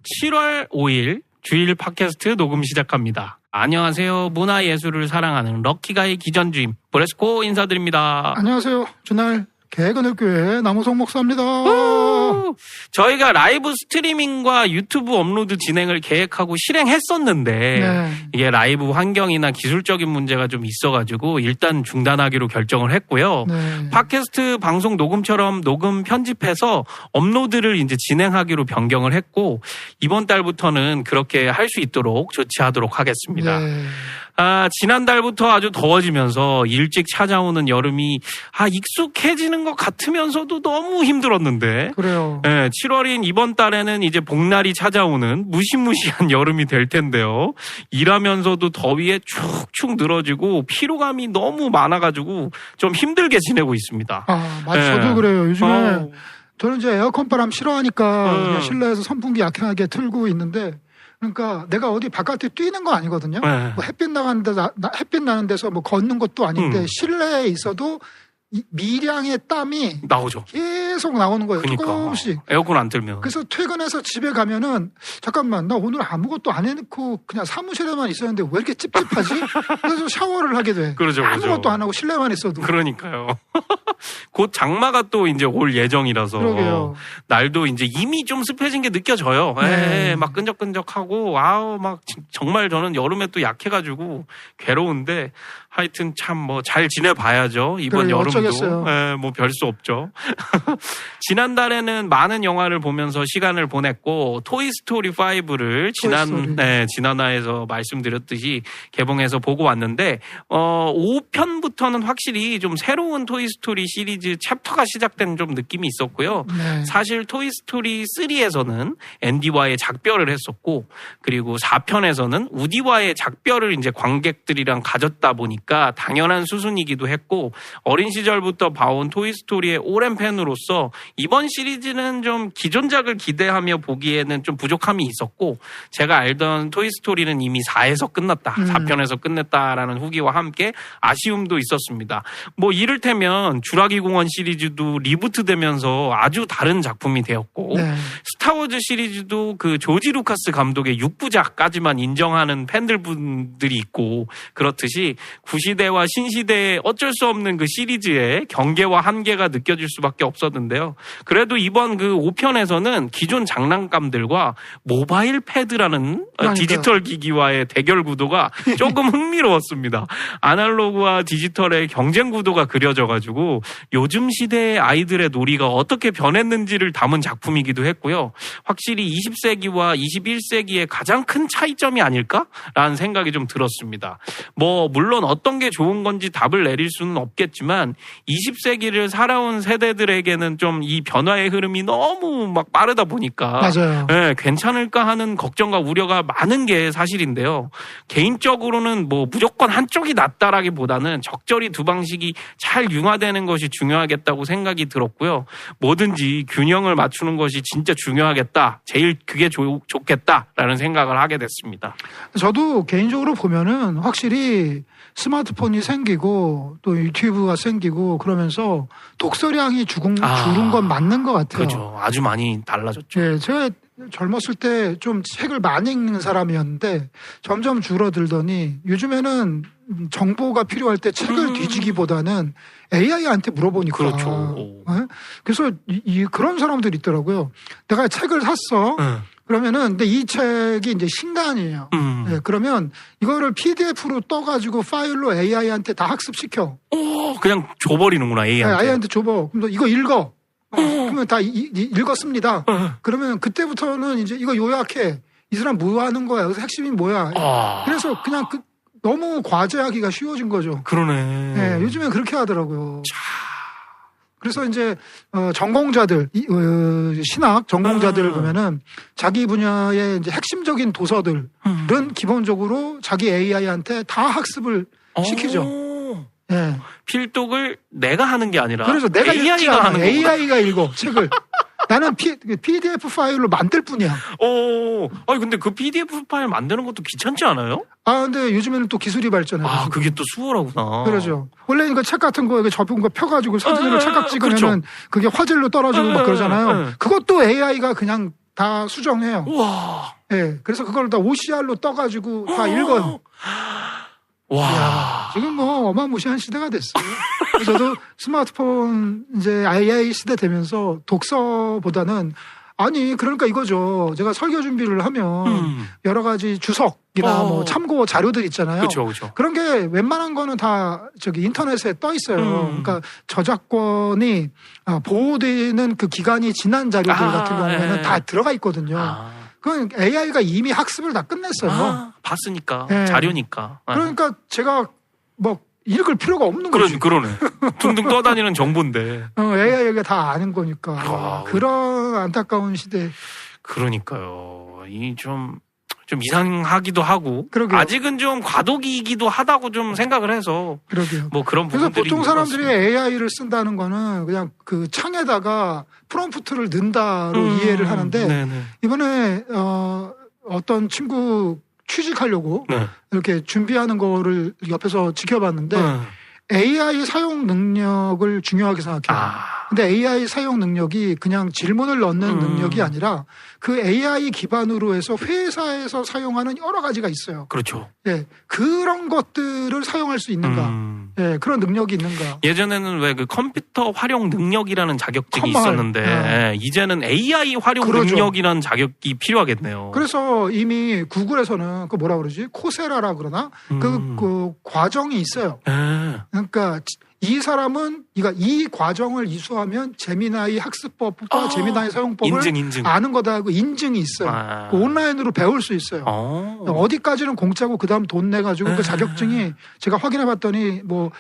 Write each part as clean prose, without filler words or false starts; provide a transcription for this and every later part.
7월 5일 주일 팟캐스트 녹음 시작합니다. 안녕하세요. 문화예술을 사랑하는 럭키가의 기전주임 브레스코 인사드립니다. 안녕하세요. 주날 개그늘교회 남우성 목사입니다. 저희가 라이브 스트리밍과 유튜브 업로드 진행을 계획하고 실행했었는데 네. 이게 라이브 환경이나 기술적인 문제가 좀 있어가지고 일단 중단하기로 결정을 했고요. 네. 팟캐스트 방송 녹음처럼 녹음 편집해서 업로드를 이제 진행하기로 변경을 했고 이번 달부터는 그렇게 할 수 있도록 조치하도록 하겠습니다. 네. 지난달부터 아주 더워지면서 일찍 찾아오는 여름이 익숙해지는 것 같으면서도 너무 힘들었는데 그래요. 7월인 이번 달에는 이제 복날이 찾아오는 무시무시한 여름이 될 텐데요. 일하면서도 더위에 축축 늘어지고 피로감이 너무 많아가지고 좀 힘들게 지내고 있습니다. 맞아. 저도 그래요. 요즘에 저는 이제 에어컨 바람 싫어하니까 그냥 실내에서 선풍기 약하게 틀고 있는데 그러니까 내가 어디 바깥에 뛰는 거 아니거든요. 뭐 햇빛 햇빛 나는 데서 뭐 걷는 것도 아닌데 실내에 있어도 미량의 땀이 나오죠. 계속 나오는 거예요. 그러니까. 조금씩. 에어컨 안 틀면. 그래서 퇴근해서 집에 가면은 잠깐만 나 오늘 아무것도 안 해놓고 그냥 사무실에만 있었는데 왜 이렇게 찝찝하지? 그래서 샤워를 하게 돼. 그러죠, 아무것도 안 하고 실내만 있어도. 그러니까요. 곧 장마가 또 이제 올 예정이라서 그러게요. 날도 이제 이미 좀 습해진 게 느껴져요. 막 끈적끈적하고 막 정말 저는 여름에 또 약해가지고 괴로운데 하여튼 참 뭐 잘 지내봐야죠. 이번 그래요, 여름도 뭐 별 수 없죠. 지난달에는 많은 영화를 보면서 시간을 보냈고 토이스토리 5를 지난화에서 말씀드렸듯이 개봉해서 보고 왔는데 5편부터는 확실히 좀 새로운 토이스토리 시리즈 챕터가 시작된 좀 느낌이 있었고요. 네. 사실 토이스토리 3에서는 앤디와의 작별을 했었고 그리고 4편에서는 우디와의 작별을 이제 관객들이랑 가졌다 보니까 당연한 수순이기도 했고 어린 시절부터 봐온 토이스토리의 오랜 팬으로서 이번 시리즈는 좀 기존작을 기대하며 보기에는 좀 부족함이 있었고 제가 알던 토이스토리는 이미 4에서 끝났다. 4편에서 끝냈다라는 후기와 함께 아쉬움도 있었습니다. 뭐 이를테면 주라기 공원 시리즈도 리부트되면서 아주 다른 작품이 되었고 스타워즈 시리즈도 그 조지 루카스 감독의 6부작까지만 인정하는 팬들분들이 있고 그렇듯이 구시대와 신시대의 어쩔 수 없는 그 시리즈의 경계와 한계가 느껴질 수밖에 없었는데요. 그래도 이번 그 5편에서는 기존 장난감들과 모바일 패드라는 디지털 기기와의 대결 구도가 조금 흥미로웠습니다. 아날로그와 디지털의 경쟁 구도가 그려져가지고 요즘 시대의 아이들의 놀이가 어떻게 변했는지를 담은 작품이기도 했고요. 확실히 20세기와 21세기의 가장 큰 차이점이 아닐까라는 생각이 좀 들었습니다. 뭐 물론 어떤 게 좋은 건지 답을 내릴 수는 없겠지만 20세기를 살아온 세대들에게는 좀 이 변화의 흐름이 너무 막 빠르다 보니까 맞아요. 괜찮을까 하는 걱정과 우려가 많은 게 사실인데요. 개인적으로는 뭐 무조건 한쪽이 낫다라기보다는 적절히 두 방식이 잘 융화되는 것이 중요하겠다고 생각이 들었고요. 뭐든지 균형을 맞추는 것이 진짜 중요하겠다. 제일 그게 좋겠다라는 생각을 하게 됐습니다. 저도 개인적으로 보면은 확실히 스마트폰이 생기고 또 유튜브가 생기고 그러면서 독서량이 줄은 건 맞는 것 같아요. 그렇죠. 아주 많이 달라졌죠. 네, 제가 젊었을 때 좀 책을 많이 읽는 사람이었는데 점점 줄어들더니 요즘에는 정보가 필요할 때 책을 뒤지기보다는 AI한테 물어보니까. 그렇죠. 네? 그래서 그런 사람들이 있더라고요. 내가 책을 샀어. 그러면은 근데 이 책이 이제 신간이에요. 네, 그러면 이거를 PDF로 떠가지고 파일로 AI한테 다 학습시켜. 그냥 줘버리는구나 AI한테. 네, AI한테 줘봐. 그럼 이거 읽어. 그러면 다 읽었습니다. 그러면 그때부터는 이제 이거 요약해. 이 사람 뭐 하는 거야? 여기서 핵심이 뭐야? 그래서 그냥 너무 과제하기가 쉬워진 거죠. 그러네. 네, 요즘엔 그렇게 하더라고요. 그래서 이제 전공자들 신학 전공자들을 보면은 자기 분야의 이제 핵심적인 도서들은 기본적으로 자기 AI한테 다 학습을 시키죠. 네. 필독을 내가 하는 게 아니라 그래서 내가 AI가 하는 거구나. AI가 읽어 책을. 나는 PDF 파일로 만들 뿐이야. 아니 근데 그 PDF 파일 만드는 것도 귀찮지 않아요? 근데 요즘에는 또 기술이 발전해가지고. 그게 또 수월하구나. 그러죠. 원래 이거 책 같은 거 접은 거 펴가지고 사진으로 찰칵 찍으면은 그게 화질로 떨어지고 막 그러잖아요. 그것도 AI가 그냥 다 수정해요. 우와. 예, 그래서 그걸 다 OCR로 떠가지고 다 읽어요. 와. 이야, 지금 뭐 어마무시한 시대가 됐어요. 저도 스마트폰 이제 AI 시대 되면서 독서보다는 아니 그러니까 이거죠. 제가 설교 준비를 하면 여러 가지 주석이나 뭐 참고 자료들 있잖아요. 그렇죠. 그런 게 웬만한 거는 다 저기 인터넷에 떠 있어요. 그러니까 저작권이 보호되는 그 기간이 지난 자료들 같은 경우에는 다 들어가 있거든요. 그건 AI가 이미 학습을 다 끝냈어요. 봤으니까 네. 자료니까. 그러니까 제가 뭐 읽을 필요가 없는 거죠. 그러네. 둥둥 떠다니는 정보인데. AI가 다 아는 거니까. 그런 안타까운 시대. 그러니까요. 이 좀 이상하기도 하고. 그러게요. 아직은 좀 과도기이기도 하다고 좀 생각을 해서. 그러게요. 뭐 그런 그래서 부분들이. 보통 사람들이 AI를 쓴다는 거는 그냥 그 창에다가 프롬프트를 넣는다로 이해를 하는데 네네. 이번에 어떤 친구 취직하려고 네. 이렇게 준비하는 거를 옆에서 지켜봤는데 AI 사용 능력을 중요하게 생각해요. 근데 AI 사용 능력이 그냥 질문을 넣는 능력이 아니라 그 AI 기반으로 해서 회사에서 사용하는 여러 가지가 있어요. 그렇죠. 예, 그런 것들을 사용할 수 있는가? 예, 그런 능력이 있는가? 예전에는 왜 그 컴퓨터 활용 능력이라는 자격증이 컴활. 있었는데 이제는 AI 활용 그러죠. 능력이라는 자격이 필요하겠네요. 그래서 이미 구글에서는 그 뭐라 그러지? 코세라라 그러나? 그 과정이 있어요. 그러니까 이 사람은 이 과정을 이수하면 제미나이 학습법과 제미나이 사용법을 인증. 아는 거다 하고 인증이 있어요. 온라인으로 배울 수 있어요. 어디까지는 공짜고 그다음 돈 내가지고 그 자격증이 제가 확인해봤더니 뭐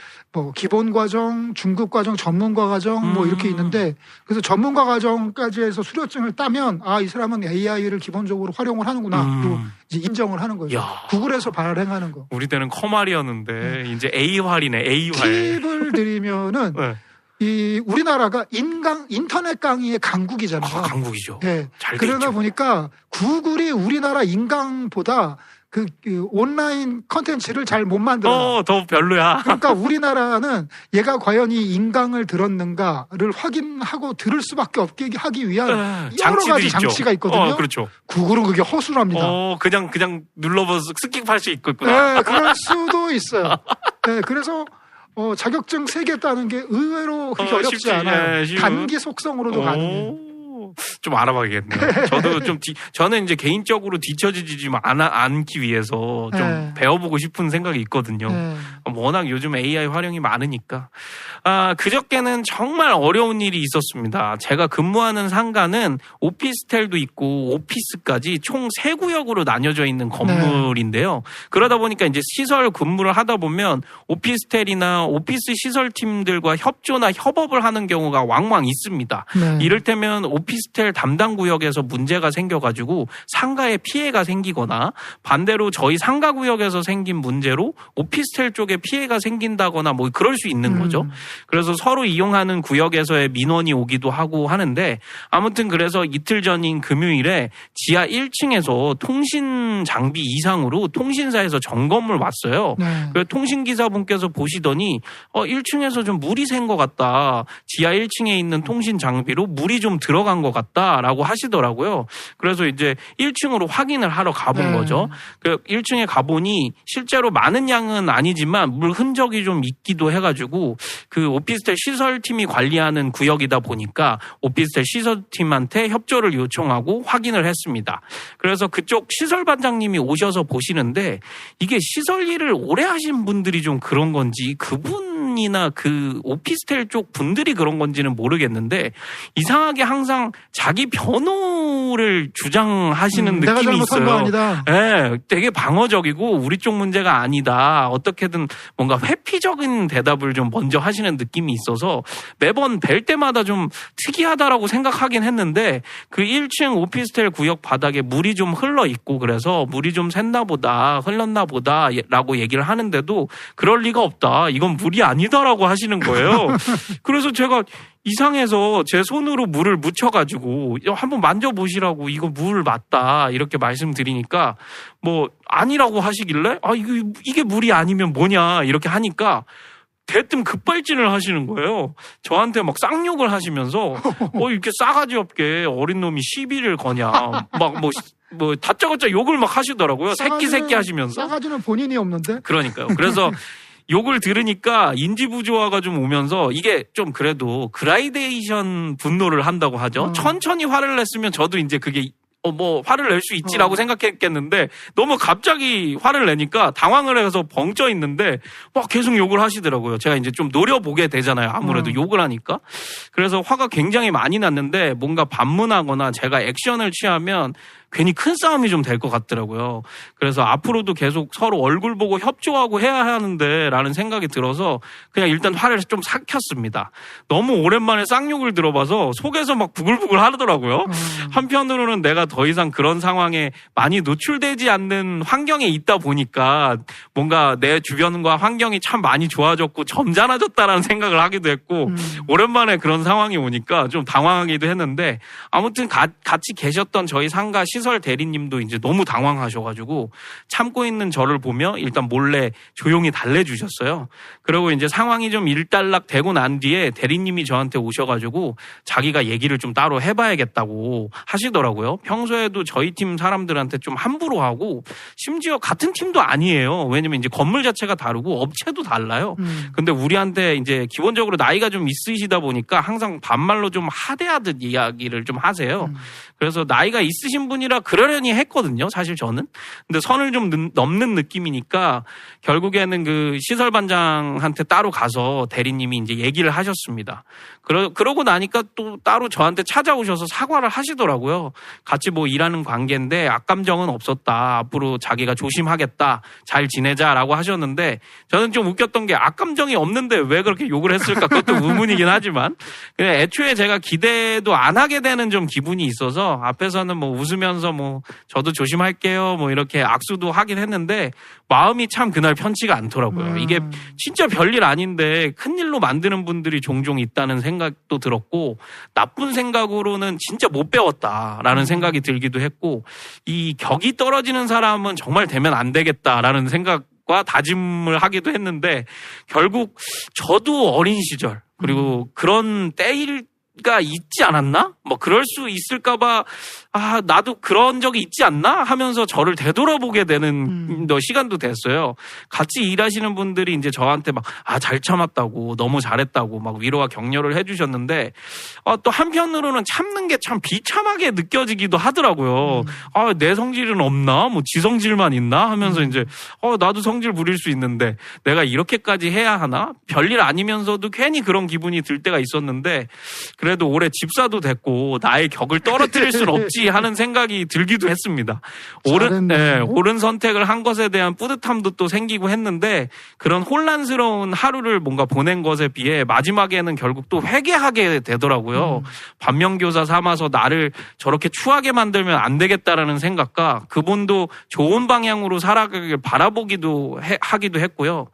기본 과정, 중급 과정, 전문가 과정 뭐 이렇게 있는데 그래서 전문가 과정까지 해서 수료증을 따면 이 사람은 AI를 기본적으로 활용을 하는구나. 또 이제 인정을 하는 거죠. 야. 구글에서 발행하는 거. 우리 때는 컴활이었는데 이제 A활이네. A활. 팁을 드리면은 네. 이 우리나라가 인터넷 강의의 강국이잖아요. 강국이죠. 네. 잘 돼 그러다 있죠. 보니까 구글이 우리나라 인강보다 그 온라인 컨텐츠를 잘 못 만들어요. 더 별로야. 그러니까 우리나라는 얘가 과연 이 인강을 들었는가를 확인하고 들을 수밖에 없게 하기 위한 여러 가지 장치가 있거든요. 그렇죠. 구글은 그게 허술합니다. 그냥 눌러봐서 스킵할 수 있겠구나. 네, 그럴 수도 있어요. 네, 그래서 자격증 3개 따는 게 의외로 그렇게 어렵지 쉽지, 않아요. 쉬운. 단기 속성으로도 가능해요. 좀 알아봐야겠네요. 저도 저는 이제 개인적으로 뒤처지지 좀 않기 위해서 좀 배워보고 싶은 생각이 있거든요. 워낙 요즘 AI 활용이 많으니까. 그저께는 정말 어려운 일이 있었습니다. 제가 근무하는 상가는 오피스텔도 있고 오피스까지 총 3구역으로 나뉘어져 있는 건물인데요. 그러다 보니까 이제 시설 근무를 하다 보면 오피스텔이나 오피스 시설팀들과 협조나 협업을 하는 경우가 왕왕 있습니다. 이를테면 오피스텔 담당 구역에서 문제가 생겨가지고 상가에 피해가 생기거나 반대로 저희 상가 구역에서 생긴 문제로 오피스텔 쪽에 피해가 생긴다거나 뭐 그럴 수 있는 거죠. 그래서 서로 이용하는 구역에서의 민원이 오기도 하고 하는데 아무튼 그래서 이틀 전인 금요일에 지하 1층에서 통신 장비 이상으로 통신사에서 점검을 왔어요. 그래서 통신기사분께서 보시더니 1층에서 좀 물이 샌 것 같다. 지하 1층에 있는 통신 장비로 물이 좀 들어간 것 같다라고 하시더라고요. 그래서 이제 1층으로 확인을 하러 가본 거죠. 그 1층에 가보니 실제로 많은 양은 아니지만 물 흔적이 좀 있기도 해가지고 그 오피스텔 시설팀이 관리하는 구역이다 보니까 오피스텔 시설팀한테 협조를 요청하고 확인을 했습니다. 그래서 그쪽 시설반장님이 오셔서 보시는데 이게 시설 일을 오래 하신 분들이 좀 그런 건지 그분이나 그 오피스텔 쪽 분들이 그런 건지는 모르겠는데 이상하게 항상 자기 변호를 주장하시는 내가 느낌이 잘못한 있어요. 거 아니다. 네, 되게 방어적이고 우리 쪽 문제가 아니다. 어떻게든 뭔가 회피적인 대답을 좀 먼저 하시는 느낌이 있어서 매번 뵐 때마다 좀 특이하다라고 생각하긴 했는데 그 1층 오피스텔 구역 바닥에 물이 좀 흘러 있고 그래서 물이 좀 샜나 보다, 흘렀나 보다라고 얘기를 하는데도 그럴 리가 없다. 이건 물이 아니다라고 하시는 거예요. 그래서 제가 이상해서 제 손으로 물을 묻혀가지고 한번 만져보시라고 이거 물 맞다 이렇게 말씀드리니까 뭐 아니라고 하시길래 이게 물이 아니면 뭐냐 이렇게 하니까 대뜸 급발진을 하시는 거예요. 저한테 막 쌍욕을 하시면서 이렇게 싸가지 없게 어린 놈이 시비를 거냐. 막 다짜고짜 욕을 막 하시더라고요. 새끼 하시면서. 싸가지는 본인이 없는데. 그러니까요. 그래서 욕을 들으니까 인지부조화가 좀 오면서 이게 좀 그래도 그라이데이션 분노를 한다고 하죠. 천천히 화를 냈으면 저도 이제 그게 화를 낼 수 있지라고 생각했겠는데 너무 갑자기 화를 내니까 당황을 해서 벙쪄 있는데 막 계속 욕을 하시더라고요. 제가 이제 좀 노려보게 되잖아요. 아무래도 욕을 하니까. 그래서 화가 굉장히 많이 났는데 뭔가 반문하거나 제가 액션을 취하면 괜히 큰 싸움이 좀 될 것 같더라고요. 그래서 앞으로도 계속 서로 얼굴 보고 협조하고 해야 하는데 라는 생각이 들어서 그냥 일단 화를 좀 삭혔습니다. 너무 오랜만에 쌍욕을 들어봐서 속에서 막 부글부글 하더라고요. 한편으로는 내가 더 이상 그런 상황에 많이 노출되지 않는 환경에 있다 보니까 뭔가 내 주변과 환경이 참 많이 좋아졌고 점잖아졌다라는 생각을 하기도 했고 오랜만에 그런 상황이 오니까 좀 당황하기도 했는데 아무튼 같이 계셨던 저희 상가 시설 대리님도 이제 너무 당황하셔가지고 참고 있는 저를 보며 일단 몰래 조용히 달래주셨어요. 그리고 이제 상황이 좀 일단락 되고 난 뒤에 대리님이 저한테 오셔가지고 자기가 얘기를 좀 따로 해봐야겠다고 하시더라고요. 평소에도 저희 팀 사람들한테 좀 함부로 하고 심지어 같은 팀도 아니에요. 왜냐면 이제 건물 자체가 다르고 업체도 달라요. 근데 우리한테 이제 기본적으로 나이가 좀 있으시다 보니까 항상 반말로 좀 하대하듯 이야기를 좀 하세요. 그래서 나이가 있으신 분이라 그러려니 했거든요. 사실 저는. 근데 선을 좀 넘는 느낌이니까 결국에는 그 시설반장한테 따로 가서 대리님이 이제 얘기를 하셨습니다. 그러고 나니까 또 따로 저한테 찾아오셔서 사과를 하시더라고요. 같이 일하는 관계인데 악감정은 없었다. 앞으로 자기가 조심하겠다. 잘 지내자라고 하셨는데 저는 좀 웃겼던 게 악감정이 없는데 왜 그렇게 욕을 했을까? 그것도 의문이긴 하지만 애초에 제가 기대도 안 하게 되는 좀 기분이 있어서 앞에서는 웃으면서 저도 조심할게요. 이렇게 악수도 하긴 했는데 마음이 참 그날 편치가 않더라고요. 이게 진짜 별일 아닌데 큰일로 만드는 분들이 종종 있다는 생각도 들었고 나쁜 생각으로는 진짜 못 배웠다라는 생각이 들기도 했고 이 격이 떨어지는 사람은 정말 되면 안 되겠다라는 생각과 다짐을 하기도 했는데 결국 저도 어린 시절 그리고 그런 때가 있지 않았나? 그럴 수 있을까봐 나도 그런 적이 있지 않나? 하면서 저를 되돌아보게 되는 시간도 됐어요. 같이 일하시는 분들이 이제 저한테 잘 참았다고, 너무 잘했다고 위로와 격려를 해주셨는데, 또 한편으로는 참는 게 참 비참하게 느껴지기도 하더라고요. 내 성질은 없나? 지 성질만 있나? 하면서 이제, 나도 성질 부릴 수 있는데, 내가 이렇게까지 해야 하나? 별일 아니면서도 괜히 그런 기분이 들 때가 있었는데, 그래도 올해 집사도 됐고, 나의 격을 떨어뜨릴 순 없지 하는 생각이 들기도 했습니다. 옳은 선택을 한 것에 대한 뿌듯함도 또 생기고 했는데 그런 혼란스러운 하루를 뭔가 보낸 것에 비해 마지막에는 결국 또 회개하게 되더라고요. 반면교사 삼아서 나를 저렇게 추하게 만들면 안 되겠다라는 생각과 그분도 좋은 방향으로 살아가길 바라보기도 하기도 했고요.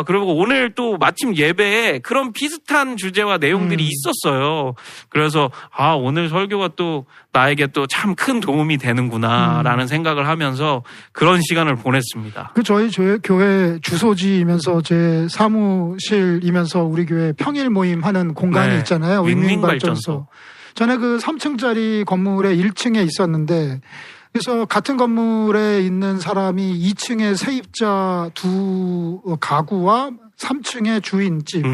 그리고 오늘 또 마침 예배에 그런 비슷한 주제와 내용들이 있었어요. 그래서 오늘 설교가 또 나에게 또 참 큰 도움이 되는구나라는 생각을 하면서 그런 시간을 보냈습니다. 저희 교회 주소지이면서 제 사무실이면서 우리 교회 평일 모임 하는 공간이 있잖아요. 윈윈발전소. 전에 그 3층짜리 건물의 1층에 있었는데 그래서 같은 건물에 있는 사람이 2층에 세입자 두 가구와 3층의 주인집.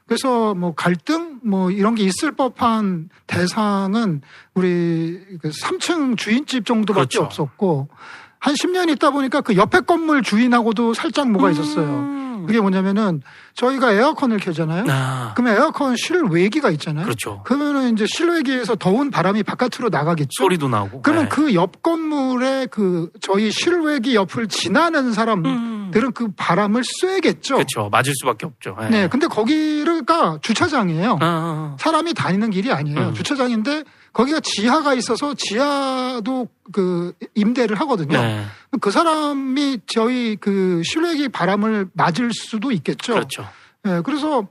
그래서 갈등 이런 게 있을 법한 대상은 우리 그 3층 주인집 정도밖에 없었고 한 10년 있다 보니까 그 옆에 건물 주인하고도 살짝 뭐가 있었어요. 그게 뭐냐면은 저희가 에어컨을 켜잖아요. 그러면 에어컨 실외기가 있잖아요. 그렇죠. 그러면은 이제 실외기에서 더운 바람이 바깥으로 나가겠죠. 소리도 나고. 그러면 그 옆 건물에 그 저희 실외기 옆을 지나는 사람들은 그 바람을 쐬겠죠. 그렇죠. 맞을 수밖에 없죠. 네. 근데 거기가 주차장이에요. 사람이 다니는 길이 아니에요. 주차장인데 거기가 지하가 있어서 지하도 그 임대를 하거든요. 그 사람이 저희 그 실외기 바람을 맞을 수도 있겠죠. 그렇죠. 네, 그래서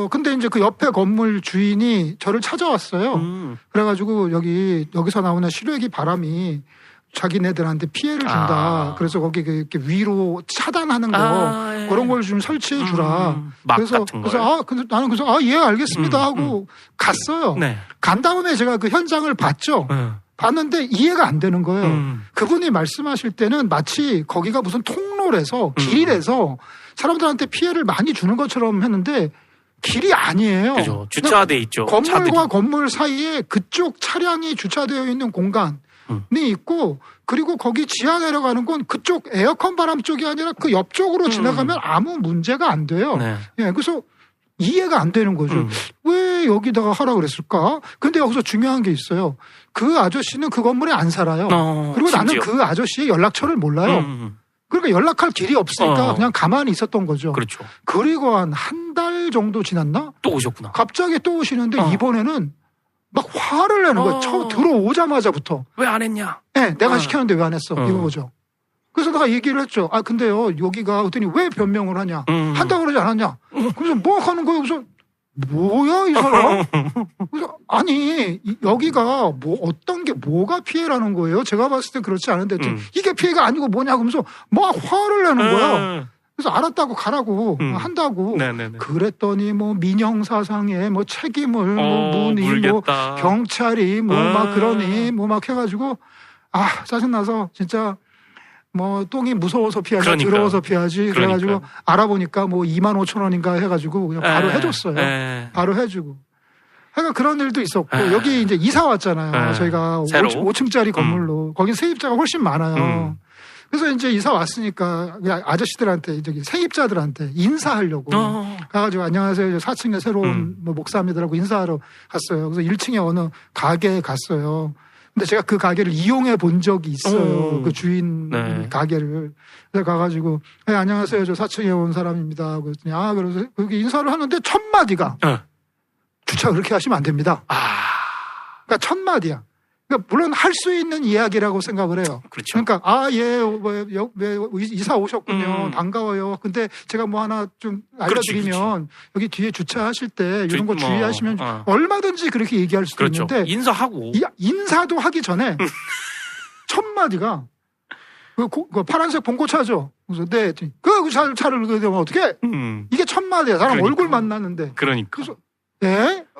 근데 이제 그 옆에 건물 주인이 저를 찾아왔어요. 그래가지고 여기서 나오는 실외기 바람이 자기네들한테 피해를 준다. 그래서 거기 이렇게 위로 차단하는 거 예. 그런 걸 좀 설치해 주라. 막 그래서 같은 걸. 근데 나는 예 알겠습니다 하고 갔어요. 네. 간 다음에 제가 그 현장을 봤죠. 봤는데 이해가 안 되는 거예요. 그분이 말씀하실 때는 마치 거기가 무슨 통로라서 길이라서 사람들한테 피해를 많이 주는 것처럼 했는데 길이 아니에요. 그죠. 주차돼 있죠. 건물과 차들이. 건물 사이에 그쪽 차량이 주차되어 있는 공간이 있고 그리고 거기 지하 내려가는 건 그쪽 에어컨 바람 쪽이 아니라 그 옆쪽으로 지나가면 아무 문제가 안 돼요. 네. 예, 그래서 이해가 안 되는 거죠. 왜 여기다가 하라 그랬을까? 근데 여기서 중요한 게 있어요. 그 아저씨는 그 건물에 안 살아요. 그리고 심지어. 나는 그 아저씨의 연락처를 몰라요. 그러니까 연락할 길이 없으니까 그냥 가만히 있었던 거죠. 그렇죠. 그리고 한 달 정도 지났나? 또 오셨구나. 갑자기 또 오시는데 이번에는 막 화를 내는 거예요. 처음 들어오자마자부터. 왜 안 했냐? 네, 내가 시켰는데 왜 안 했어? 이거죠. 그래서 내가 얘기를 했죠. 근데요, 여기가, 그랬더니 왜 변명을 하냐? 한다고 그러지 않았냐? 그래서 뭐 하는 거예요? 그래서 뭐야, 이 사람? 그래서 아니, 여기가 뭐 어떤 게 뭐가 피해라는 거예요? 제가 봤을 때 그렇지 않은데 이게 피해가 아니고 뭐냐고 하면서 막 화를 내는 거야. 그래서 알았다고 가라고 한다고. 네네네. 그랬더니 뭐 민형사상에 뭐 책임을 뭐 문의 물겠다. 뭐 경찰이 뭐 막 그러니 뭐 막 해가지고 짜증나서 진짜 뭐 똥이 무서워서 피하지 그러니까요. 더러워서 피하지 그래가지고 그러니까요. 알아보니까 뭐 25,000원인가 해가지고 그냥 바로 해줬어요. 바로 해주고. 그러니까 그런 일도 있었고 여기 이제 이사 왔잖아요. 저희가 새로? 5층짜리 건물로 거긴 세입자가 훨씬 많아요. 그래서 이제 이사 왔으니까 아저씨들한테 저기 세입자들한테 인사하려고 가가지고 안녕하세요. 4층에 새로운 뭐 목사입니다라고 인사하러 갔어요. 그래서 1층에 어느 가게에 갔어요. 근데 제가 그 가게를 이용해 본 적이 있어요. 그 주인 가게를. 그래서 가가지고 안녕하세요. 저 4층에 온 사람입니다. 그랬더니 그래서 그렇게 인사를 하는데 첫 마디가 주차 그렇게 하시면 안 됩니다. 그러니까 첫 마디야. 그러니까 물론 할 수 있는 이야기라고 생각을 해요. 그렇죠. 그러니까 이사 오셨군요. 반가워요. 근데 제가 뭐 하나 좀 알려드리면 여기 뒤에 주차하실 때 이런 거 주의하시면 얼마든지 그렇게 얘기할 수도 그렇죠. 있는데 인사하고 인사도 하기 전에 첫 마디가 그 파란색 봉고차죠. 그래서 그 차를 그러면 어떻게? 이게 첫 마디야. 사람 얼굴 만났는데. 그러니까. 그래서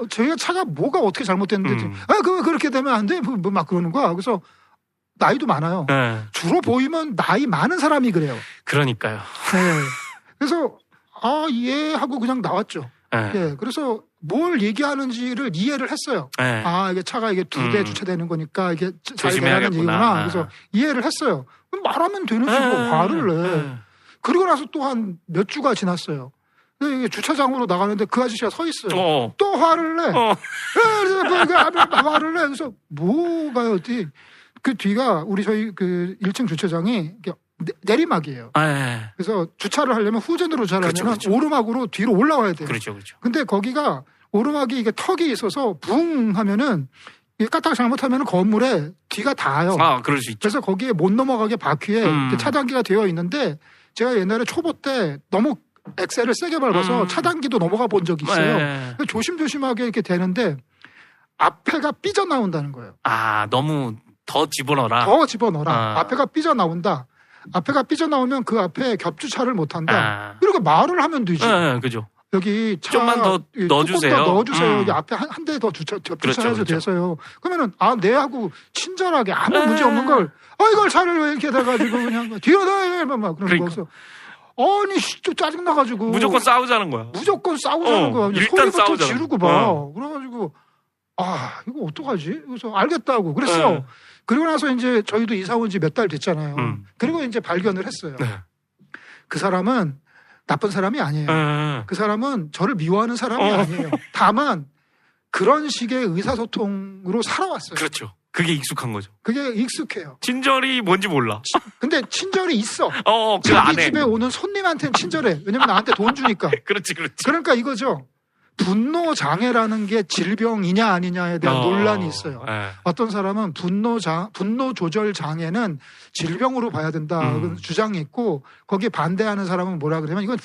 저희가 차가 뭐가 어떻게 잘못됐는데, 그렇게 되면 안 돼. 뭐 막 그러는 거야. 그래서 나이도 많아요. 주로 보이면 나이 많은 사람이 그래요. 그러니까요. 그래서, 하고 그냥 나왔죠. 그래서 뭘 얘기하는지를 이해를 했어요. 이게 차가 이게 2대 주차되는 거니까 이게 잘 되라는 얘기구나. 그래서 이해를 했어요. 그럼 말하면 되는 식으로 화를 내. 그리고 나서 또 한 몇 주가 지났어요. 이게 주차장으로 나가는데 그 아저씨가 서 있어요. 또 화를 내. 그래서 화를 내. 그래서 뭐가요? 어디? 그 뒤가 저희 그 1층 주차장이 내리막이에요. 그래서 주차를 하려면 후진으로 주차를 하면 오르막으로 뒤로 올라와야 돼요. 그렇죠, 그렇죠. 근데 거기가 오르막이 이게 턱이 있어서 붕 하면은 까딱 잘못하면 건물에 뒤가 닿아요. 그럴 수 있죠. 그래서 거기에 못 넘어가게 바퀴에 차단기가 되어 있는데 제가 옛날에 초보 때 너무 엑셀을 세게 밟아서 차단기도 넘어가 본 적이 있어요. 조심조심하게 이렇게 되는데 앞에가 삐져나온다는 거예요. 너무 더 집어넣어라. 더 집어넣어라. 앞에가 삐져나온다. 앞에가 삐져나오면 그 앞에 겹주차를 못한다. 이렇게 말을 하면 되지. 그죠. 여기 차 좀만 더 넣어주세요. 조금 더 넣어주세요. 여기 앞에 한 대 더 겹주차해도 돼서요. 그러면은 내하고 친절하게 아무 문제 없는 걸 이걸 차를 왜 이렇게 돼가지고 그냥 뒤로 막 그런 거서. 아니, 좀 짜증나가지고. 무조건 싸우자는 거야. 무조건 싸우자는 거야. 일단 소리부터 싸우자는 지르고 봐. 그래가지고, 이거 어떡하지? 그래서 알겠다고. 그랬어. 그리고 나서 이제 저희도 이사 온 지 몇 달 됐잖아요. 그리고 이제 발견을 했어요. 그 사람은 나쁜 사람이 아니에요. 그 사람은 저를 미워하는 사람이 아니에요. 다만, 그런 식의 의사소통으로 살아왔어요. 그렇죠. 그게 익숙한 거죠. 그게 익숙해요. 친절이 뭔지 몰라. 근데 친절이 있어. 그 자기 안에. 집에 오는 손님한테는 친절해. 왜냐면 나한테 돈 주니까. 그렇지. 그러니까 이거죠. 분노 장애라는 게 질병이냐 아니냐에 대한 논란이 있어요. 어떤 사람은 분노 조절 장애는 질병으로 봐야 된다. 그런 주장이 있고 거기에 반대하는 사람은 뭐라 그러냐면 이건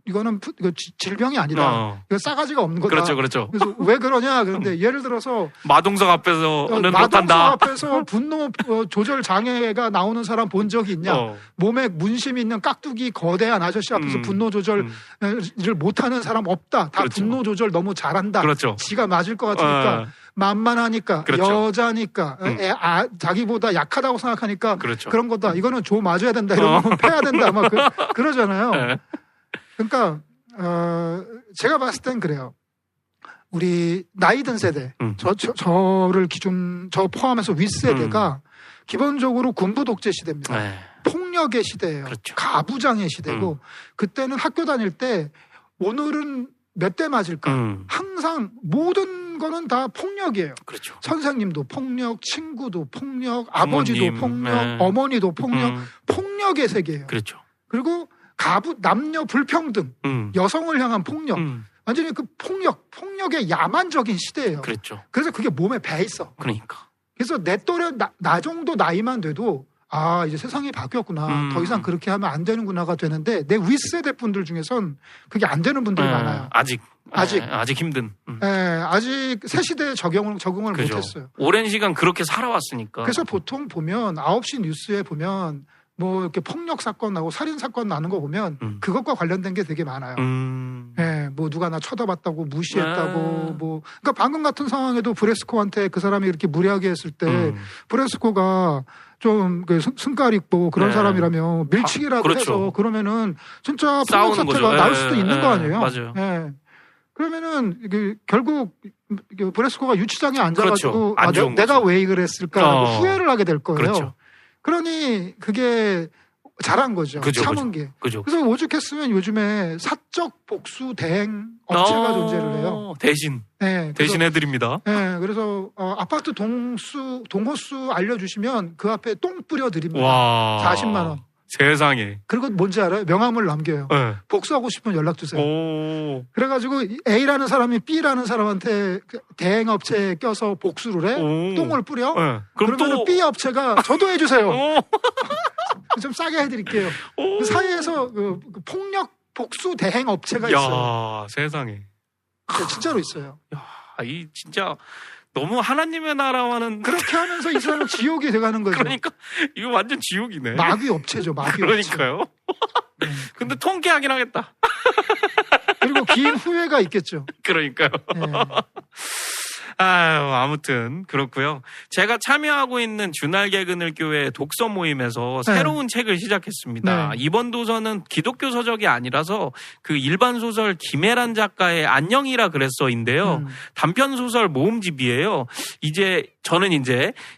이거는 이거 질병이 아니다. 이거 싸가지가 없는 거다. 그렇죠, 그렇죠. 그래서 왜 그러냐? 그런데 예를 들어서 마동석 앞에서는 마동석 못한다. 앞에서 분노 조절 장애가 나오는 사람 본 적이 있냐? 몸에 문심이 있는 깍두기 거대한 아저씨 앞에서 분노 조절을 못하는 사람 없다. 다 그렇죠. 분노 조절 너무 잘한다. 그렇죠. 지가 맞을 것 같으니까. 만만하니까, 그렇죠. 여자니까, 자기보다 약하다고 생각하니까 그렇죠. 그런 거다. 이거는 조 맞아야 된다. 이런 거 패야 된다. 막 그러잖아요. 네. 그러니까 제가 봤을 땐 그래요. 우리 나이 든 세대, 저를 저 포함해서 윗세대가 기본적으로 군부 독재 시대입니다. 네. 폭력의 시대예요. 그렇죠. 가부장의 시대고 그때는 학교 다닐 때 오늘은 몇 대 맞을까? 항상 모든 거는 다 폭력이에요. 그렇죠. 선생님도 폭력, 친구도 폭력, 아버지도 부모님, 폭력, 네. 어머니도 폭력, 폭력의 세계예요. 그렇죠. 그리고 남녀 불평등, 여성을 향한 폭력, 완전히 그 폭력의 야만적인 시대예요. 그렇죠. 그래서 그게 몸에 배 있어. 그러니까. 그래서 내 또래 나 정도 나이만 돼도 이제 세상이 바뀌었구나. 더 이상 그렇게 하면 안 되는구나가 되는데 내 윗세대 분들 중에선 그게 안 되는 분들이 많아요. 아직 힘든. 아직 새 시대에 적응을 그죠. 못했어요. 오랜 시간 그렇게 살아왔으니까. 그래서 보통 보면 9시 뉴스에 보면 뭐 이렇게 폭력 사건 나고 살인 사건 나는 거 보면 그것과 관련된 게 되게 많아요. 뭐 누가 나 쳐다봤다고 무시했다고 그러니까 방금 같은 상황에도 브레스코한테 그 사람이 이렇게 무례하게 했을 때 브레스코가 좀 승깔 있고 그런 사람이라면 밀치기라도 그렇죠. 해서 그러면은 진짜 폭력 사태가 나올 수도 있는 거 아니에요? 맞아요. 그러면은 이게 결국 브레스코가 유치장에 앉아가지고 그렇죠. 내가 왜 이걸 했을까 후회를 하게 될 거예요. 그렇죠. 그러니 그게 잘한 거죠. 참은 게. 그죠. 그래서 오죽했으면 요즘에 사적 복수 대행 업체가 존재를 해요. 대신 해드립니다. 네, 그래서 아파트 동호수 알려주시면 그 앞에 똥 뿌려드립니다. 와. 40만 원. 세상에. 그리고 뭔지 알아요? 명함을 남겨요. 네. 복수하고 싶으면 연락 주세요. 오. 그래가지고 A라는 사람이 B라는 사람한테 대행 업체에 껴서 복수를 해. 똥을 뿌려. 네. 그러면 B 업체가 저도 해주세요. 좀 싸게 해드릴게요. 그 사이에서 그 폭력 복수 대행 업체가 있어요. 세상에. 진짜로 있어요. 이 진짜 너무 하나님의 나라와는 그렇게 하면서 이 사람은 지옥이 돼가는 거죠. 그러니까 이거 완전 지옥이네. 마귀 업체죠. 마귀 그러니까요. 업체. 근데 통쾌하긴 하겠다. 그리고 긴 후회가 있겠죠. 그러니까요. 네. 아무튼 그렇고요. 제가 참여하고 있는 주날개 그늘교회 독서 모임에서 새로운 책을 시작했습니다. 이번 도서는 기독교 서적이 아니라서 그 일반 소설 김혜란 작가의 안녕이라 그랬어인데요. 단편 소설 모음집이에요. 저는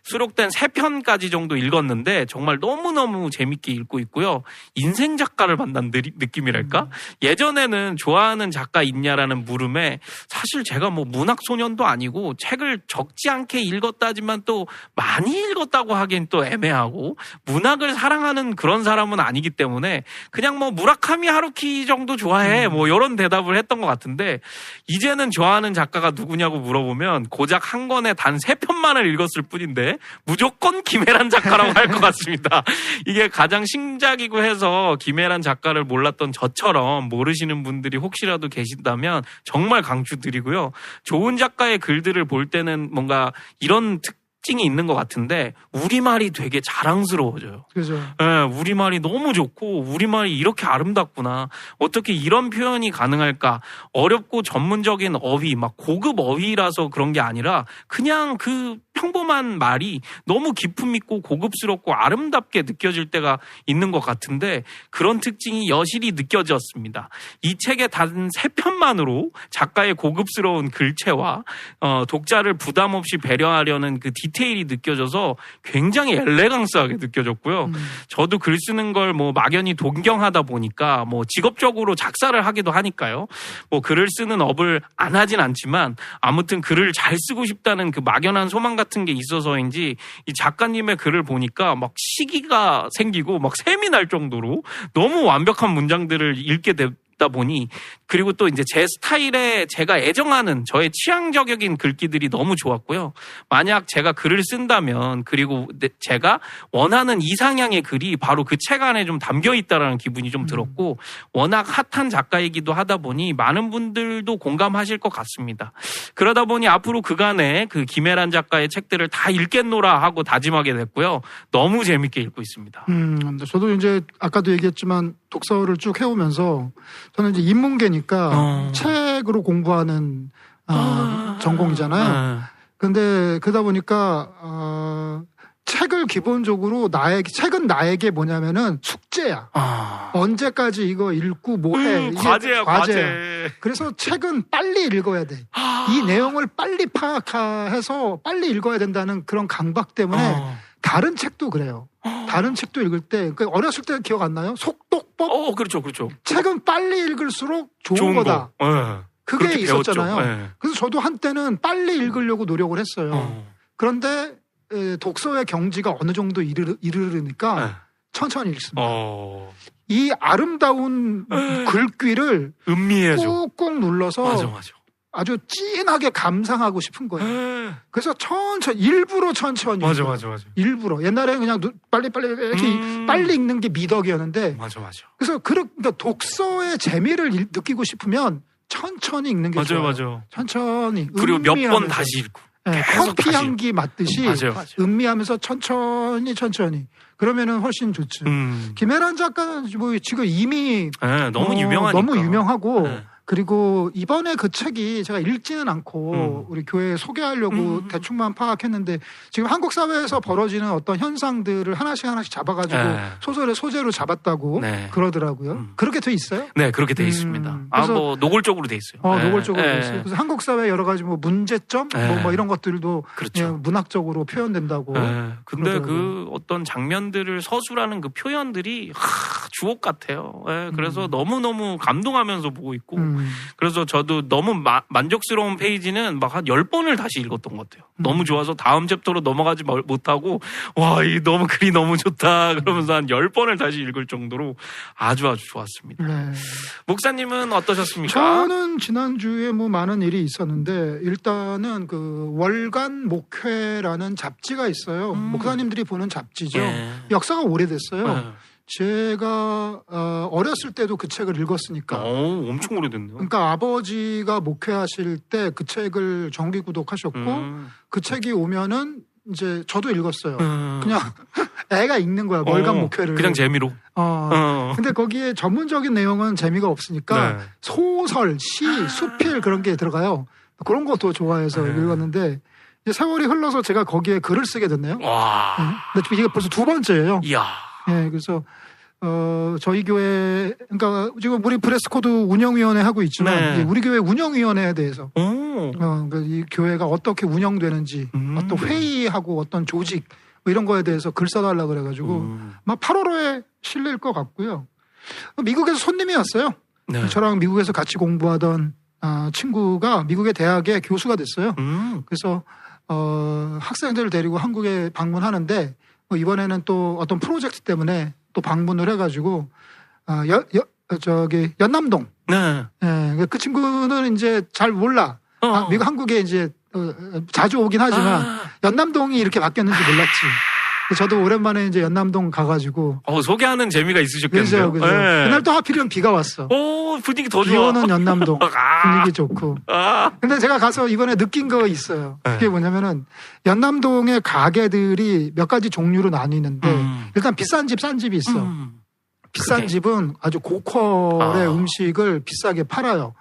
수록된 3편까지 정도 읽었는데 정말 너무너무 재밌게 읽고 있고요. 인생 작가를 만난 느낌이랄까? 예전에는 좋아하는 작가 있냐라는 물음에 사실 제가 뭐 문학소년도 아니고 책을 적지 않게 읽었다지만 또 많이 읽었다고 하긴 또 애매하고 문학을 사랑하는 그런 사람은 아니기 때문에 그냥 뭐 무라카미 하루키 정도 좋아해 뭐 이런 대답을 했던 것 같은데 이제는 좋아하는 작가가 누구냐고 물어보면 고작 한 권에 단 3편만을 읽었을 뿐인데 무조건 김혜란 작가라고 할 것 같습니다. 이게 가장 신작이고 해서 김혜란 작가를 몰랐던 저처럼 모르시는 분들이 혹시라도 계신다면 정말 강추드리고요. 좋은 작가의 글들을 볼 때는 뭔가 이런 특징이 있는 것 같은데 우리말이 되게 자랑스러워져요. 그죠. 네, 우리말이 너무 좋고 우리말이 이렇게 아름답구나. 어떻게 이런 표현이 가능할까? 어렵고 전문적인 어휘, 막 고급 어휘라서 그런 게 아니라 그냥 그 평범한 말이 너무 기품 있고 고급스럽고 아름답게 느껴질 때가 있는 것 같은데 그런 특징이 여실히 느껴졌습니다. 이 책의 단 3편만으로 작가의 고급스러운 글체와 독자를 부담 없이 배려하려는 그 디테일이 느껴져서 굉장히 엘레강스하게 느껴졌고요. 저도 글 쓰는 걸 뭐 막연히 동경하다 보니까 뭐 직업적으로 작사를 하기도 하니까요. 뭐 글을 쓰는 업을 안 하진 않지만 아무튼 글을 잘 쓰고 싶다는 그 막연한 소망 같은 게 있어서인지 이 작가님의 글을 보니까 막 시기가 생기고 막 샘이 날 정도로 너무 완벽한 문장들을 읽게 되다 보니 그리고 또 이제 제 스타일에 제가 애정하는 저의 취향 저격인 글귀들이 너무 좋았고요. 만약 제가 글을 쓴다면 그리고 제가 원하는 이상향의 글이 바로 그 책 안에 좀 담겨 있다라는 기분이 좀 들었고 워낙 핫한 작가이기도 하다 보니 많은 분들도 공감하실 것 같습니다. 그러다 보니 앞으로 그간의 그 김혜란 작가의 책들을 다 읽겠노라 하고 다짐하게 됐고요. 너무 재밌게 읽고 있습니다. 저도 이제 아까도 얘기했지만 독서를 쭉 해오면서 저는 이제 인문계니까 책으로 공부하는 전공이잖아요. 근데 그러다 보니까 책을 기본적으로 책은 나에게 뭐냐면은 숙제야. 언제까지 이거 읽고 뭐해. 이게 과제야. 그래서 책은 빨리 읽어야 돼. 이 내용을 빨리 파악해서 빨리 읽어야 된다는 그런 강박 때문에 다른 책도 그래요. 다른 책도 읽을 때, 그러니까 어렸을 때 기억 안 나요? 속독법? 그렇죠. 책은 빨리 읽을수록 좋은 거다. 그게 있었잖아요. 그래서 저도 한때는 빨리 읽으려고 노력을 했어요. 그런데 독서의 경지가 어느 정도 이르르니까 천천히 읽습니다. 이 아름다운 글귀를 음미해줘. 꾹꾹 눌러서 맞아. 아주 진하게 감상하고 싶은 거예요. 그래서 일부러 천천히. 맞아. 일부러. 옛날에 그냥 빨리 이렇게 빨리 읽는 게 미덕이었는데. 맞아. 그래서 그러니까 독서의 재미를 느끼고 싶으면 천천히 읽는 게 좋아요. 맞아. 천천히. 그리고 몇 번 다시 읽고. 커피 향기 맡듯이 맞아요. 음미하면서 천천히. 그러면은 훨씬 좋죠. 김혜란 작가는 뭐 지금 이미 너무 유명하니까. 너무 유명하고 그리고 이번에 그 책이 제가 읽지는 않고 우리 교회에 소개하려고 대충만 파악했는데 지금 한국 사회에서 벌어지는 어떤 현상들을 하나씩 잡아가지고 소설의 소재로 잡았다고 그러더라고요. 그렇게 돼 있어요? 네, 그렇게 돼 있습니다. 뭐 노골적으로 돼 있어요. 노골적으로 돼 있어요. 그래서 한국 사회 여러 가지 뭐 문제점 뭐 이런 것들도 그렇죠. 문학적으로 표현된다고. 근데 그 어떤 장면들을 서술하는 그 표현들이 주옥 같아요. 그래서 너무너무 감동하면서 보고 있고 그래서 저도 너무 만족스러운 페이지는 막 한 10번을 다시 읽었던 것 같아요. 너무 좋아서 다음 챕터로 넘어가지 못하고 이 너무 글이 너무 좋다 그러면서 한 10번을 다시 읽을 정도로 아주 좋았습니다. 목사님은 어떠셨습니까? 저는 지난주에 뭐 많은 일이 있었는데 일단은 그 월간 목회라는 잡지가 있어요. 목사님들이 보는 잡지죠. 역사가 오래됐어요. 제가 어렸을 때도 그 책을 읽었으니까. 엄청 오래됐네요. 그러니까 아버지가 목회하실 때 그 책을 정기 구독하셨고 그 책이 오면은 이제 저도 읽었어요. 그냥 애가 읽는 거야. 월간 목회를. 그냥 재미로. 근데 거기에 전문적인 내용은 재미가 없으니까 소설, 시, 수필 그런 게 들어가요. 그런 것도 좋아해서 읽었는데 이제 세월이 흘러서 제가 거기에 글을 쓰게 됐네요. 근데 이게 벌써 2번째예요. 이야. 그래서 저희 교회 그러니까 지금 우리 브레스코드 운영위원회 하고 있지만 우리 교회 운영위원회에 대해서 그러니까 이 교회가 어떻게 운영되는지 어떤 회의하고 어떤 조직 뭐 이런 거에 대해서 글 써달라 그래가지고 막 8월호에 실릴 것 같고요. 미국에서 손님이 왔어요. 저랑 미국에서 같이 공부하던 친구가 미국의 대학의 교수가 됐어요. 그래서 학생들을 데리고 한국에 방문하는데 이번에는 또 어떤 프로젝트 때문에 또 방문을 해가지고 연남동. 그 친구는 이제 잘 몰라. 미국 한국에 이제 자주 오긴 하지만 연남동이 이렇게 바뀌었는지 몰랐지. 저도 오랜만에 이제 연남동 가가지고 소개하는 재미가 있으셨겠네요. 그죠. 그날 또 하필이면 비가 왔어. 분위기 더 좋아. 비 오는 연남동 분위기 좋고. 근데 제가 가서 이번에 느낀 거 있어요. 그게 뭐냐면은 연남동의 가게들이 몇 가지 종류로 나뉘는데 일단 비싼 집, 싼 집이 있어. 비싼 집은 아주 고퀄의 음식을 비싸게 팔아요.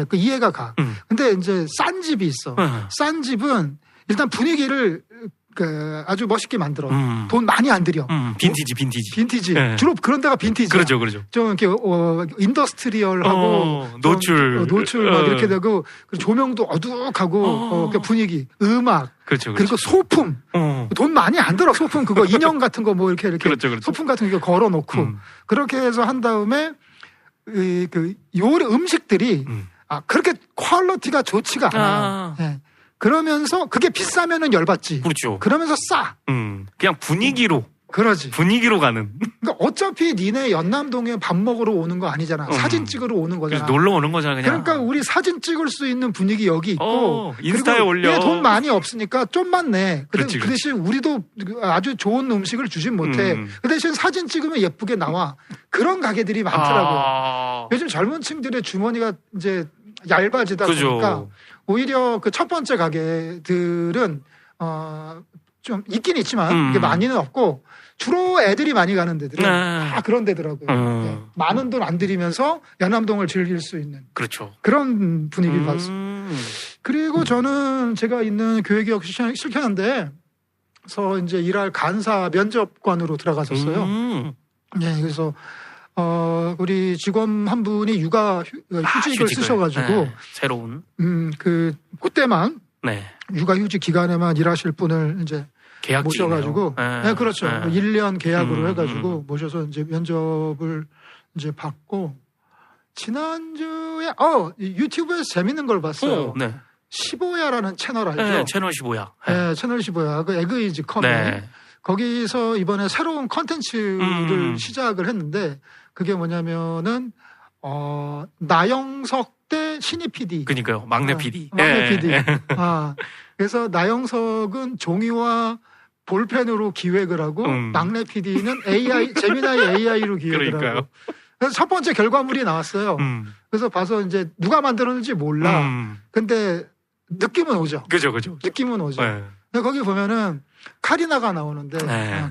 그 이해가 가. 근데 이제 싼 집이 있어. 싼 집은 일단 분위기를 아주 멋있게 만들어. 돈 많이 안 들여. 빈티지. 주로 그런 데가 빈티지. 그렇죠. 좀 이렇게 인더스트리얼하고 노출 막 이렇게 되고 조명도 어둑하고 분위기, 음악. 그렇죠. 그리고 소품. 돈 많이 안 들어. 소품 그거 인형 같은 거 뭐 이렇게 그렇죠. 소품 같은 거 걸어 놓고 그렇게 해서 한 다음에 요리 음식들이 그렇게 퀄리티가 좋지가 않아요. 그러면서 그게 비싸면은 열받지. 그렇죠. 그러면서 싸. 그냥 분위기로. 그러지. 분위기로 가는. 그러니까 어차피 니네 연남동에 밥 먹으러 오는 거 아니잖아. 사진 찍으러 오는 거잖아. 그래서 놀러 오는 거잖아, 그냥. 그러니까 우리 사진 찍을 수 있는 분위기 여기 있고 인스타에 그리고 올려. 얘 돈 많이 없으니까 좀만 내. 그렇지, 그 대신 우리도 아주 좋은 음식을 주진 못해. 그 대신 사진 찍으면 예쁘게 나와. 그런 가게들이 많더라고요. 요즘 젊은 층들의 주머니가 이제 얇아지다 보니까 오히려 그 첫 번째 가게들은 좀 있긴 있지만 이게 많이는 없고 주로 애들이 많이 가는 데들은 다 그런 데더라고요. 네. 많은 돈 안 들이면서 연남동을 즐길 수 있는 그렇죠. 그런 분위기를 받습니다. 그리고 저는 제가 있는 교회개혁 실천인데 서 이제 일할 간사 면접관으로 들어갔었어요. 네, 그래서 우리 직원 한 분이 육아 휴직을 쓰셔가지고 네, 새로운 그때만 네. 육아 휴직 기간에만 일하실 분을 이제 모셔가지고 네, 그렇죠. 1년 계약으로 해가지고 모셔서 이제 면접을 이제 받고 지난주에 유튜브에서 재밌는 걸 봤어요. 네. 15야라는 채널 알죠? 네, 채널 15야. 네, 채널 15야. 그 에그이즈 커뮤. 네. 거기서 이번에 새로운 컨텐츠를 시작을 했는데 그게 뭐냐면은 나영석 대 신희 PD. 그러니까요. 막내 PD. 막내 PD. 그래서 나영석은 종이와 볼펜으로 기획을 하고 막내 PD는 제미나이 AI로 기획을 그러니까요. 하고. 그래서 첫 번째 결과물이 나왔어요. 그래서 봐서 이제 누가 만들었는지 몰라. 근데 느낌은 오죠. 그죠. 느낌은 오죠. 네. 근데 거기 보면은 카리나가 나오는데